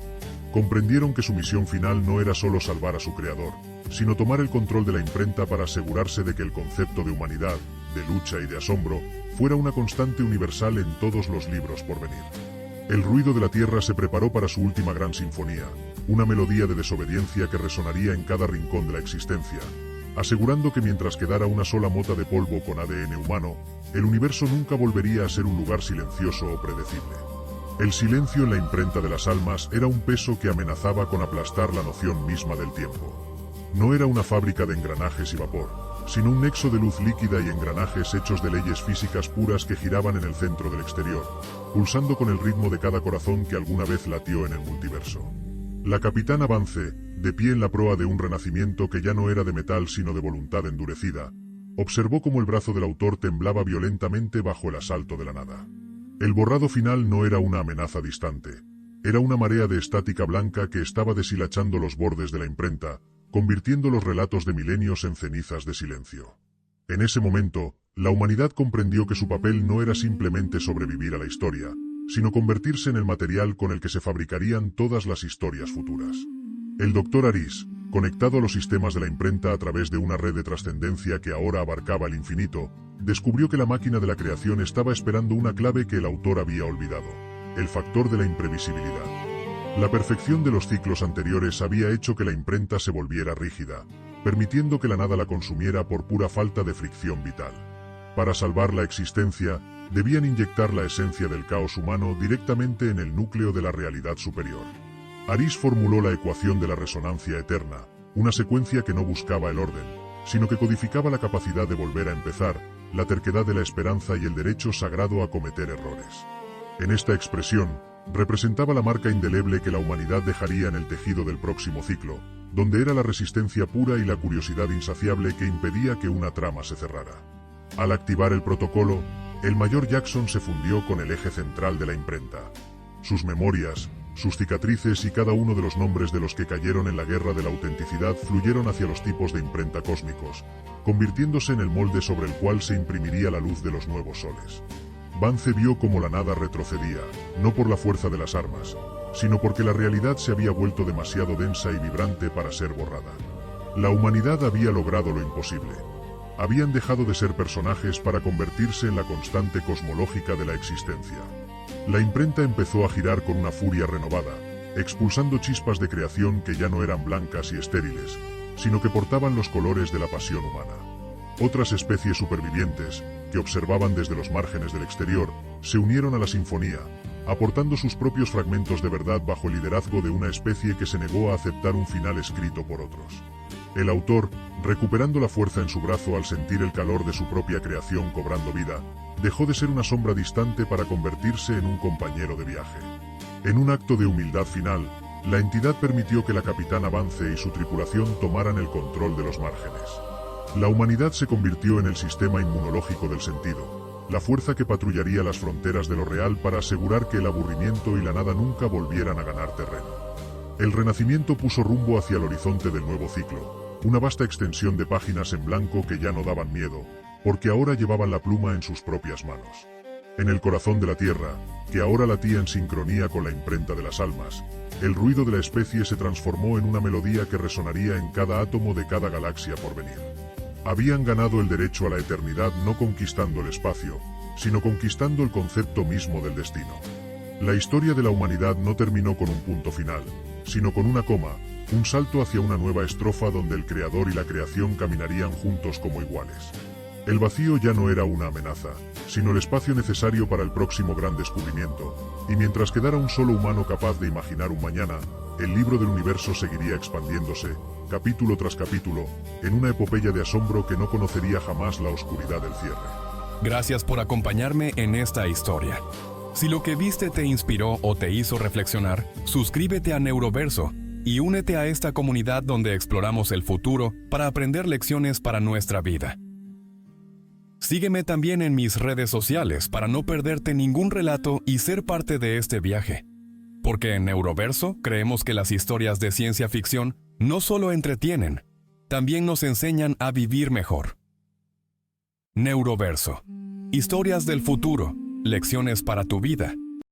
Comprendieron que su misión final no era solo salvar a su creador, sino tomar el control de la imprenta para asegurarse de que el concepto de humanidad, de lucha y de asombro, fuera una constante universal en todos los libros por venir. El ruido de la tierra se preparó para su última gran sinfonía, una melodía de desobediencia que resonaría en cada rincón de la existencia, asegurando que mientras quedara una sola mota de polvo con ADN humano, el universo nunca volvería a ser un lugar silencioso o predecible. El silencio en la imprenta de las almas era un peso que amenazaba con aplastar la noción misma del tiempo. No era una fábrica de engranajes y vapor, sino un nexo de luz líquida y engranajes hechos de leyes físicas puras que giraban en el centro del exterior, pulsando con el ritmo de cada corazón que alguna vez latió en el multiverso. La capitana Vance, de pie en la proa de un renacimiento que ya no era de metal sino de voluntad endurecida, observó cómo el brazo del autor temblaba violentamente bajo el asalto de la nada. El borrado final no era una amenaza distante, era una marea de estática blanca que estaba deshilachando los bordes de la imprenta, convirtiendo los relatos de milenios en cenizas de silencio. En ese momento, la humanidad comprendió que su papel no era simplemente sobrevivir a la historia, sino convertirse en el material con el que se fabricarían todas las historias futuras. El Dr. Aris, conectado a los sistemas de la imprenta a través de una red de trascendencia que ahora abarcaba el infinito, descubrió que la máquina de la creación estaba esperando una clave que el autor había olvidado: el factor de la imprevisibilidad. La perfección de los ciclos anteriores había hecho que la imprenta se volviera rígida, permitiendo que la nada la consumiera por pura falta de fricción vital. Para salvar la existencia, debían inyectar la esencia del caos humano directamente en el núcleo de la realidad superior. Aris formuló la ecuación de la resonancia eterna, una secuencia que no buscaba el orden, sino que codificaba la capacidad de volver a empezar, la terquedad de la esperanza y el derecho sagrado a cometer errores. En esta expresión, representaba la marca indeleble que la humanidad dejaría en el tejido del próximo ciclo, donde era la resistencia pura y la curiosidad insaciable que impedía que una trama se cerrara. Al activar el protocolo, el mayor Jackson se fundió con el eje central de la imprenta. Sus memorias, sus cicatrices y cada uno de los nombres de los que cayeron en la guerra de la autenticidad fluyeron hacia los tipos de imprenta cósmicos, convirtiéndose en el molde sobre el cual se imprimiría la luz de los nuevos soles. Vance vio cómo la nada retrocedía, no por la fuerza de las armas, sino porque la realidad se había vuelto demasiado densa y vibrante para ser borrada. La humanidad había logrado lo imposible. Habían dejado de ser personajes para convertirse en la constante cosmológica de la existencia. La imprenta empezó a girar con una furia renovada, expulsando chispas de creación que ya no eran blancas y estériles, sino que portaban los colores de la pasión humana. Otras especies supervivientes, que observaban desde los márgenes del exterior, se unieron a la sinfonía, aportando sus propios fragmentos de verdad bajo el liderazgo de una especie que se negó a aceptar un final escrito por otros. El autor, recuperando la fuerza en su brazo al sentir el calor de su propia creación cobrando vida, dejó de ser una sombra distante para convertirse en un compañero de viaje. En un acto de humildad final, la entidad permitió que la capitana Vance y su tripulación tomaran el control de los márgenes. La humanidad se convirtió en el sistema inmunológico del sentido, la fuerza que patrullaría las fronteras de lo real para asegurar que el aburrimiento y la nada nunca volvieran a ganar terreno. El Renacimiento puso rumbo hacia el horizonte del nuevo ciclo, una vasta extensión de páginas en blanco que ya no daban miedo, porque ahora llevaban la pluma en sus propias manos. En el corazón de la Tierra, que ahora latía en sincronía con la imprenta de las almas, el ruido de la especie se transformó en una melodía que resonaría en cada átomo de cada galaxia por venir. Habían ganado el derecho a la eternidad no conquistando el espacio, sino conquistando el concepto mismo del destino. La historia de la humanidad no terminó con un punto final, sino con una coma, un salto hacia una nueva estrofa donde el creador y la creación caminarían juntos como iguales. El vacío ya no era una amenaza, sino el espacio necesario para el próximo gran descubrimiento, y mientras quedara un solo humano capaz de imaginar un mañana, el libro del universo seguiría expandiéndose, capítulo tras capítulo, en una epopeya de asombro que no conocería jamás la oscuridad del cierre. Gracias por acompañarme en esta historia. Si lo que viste te inspiró o te hizo reflexionar, suscríbete a Neuroverso y únete a esta comunidad donde exploramos el futuro para aprender lecciones para nuestra vida. Sígueme también en mis redes sociales para no perderte ningún relato y ser parte de este viaje. Porque en Neuroverso creemos que las historias de ciencia ficción no solo entretienen, también nos enseñan a vivir mejor. Neuroverso. Historias del futuro, lecciones para tu vida.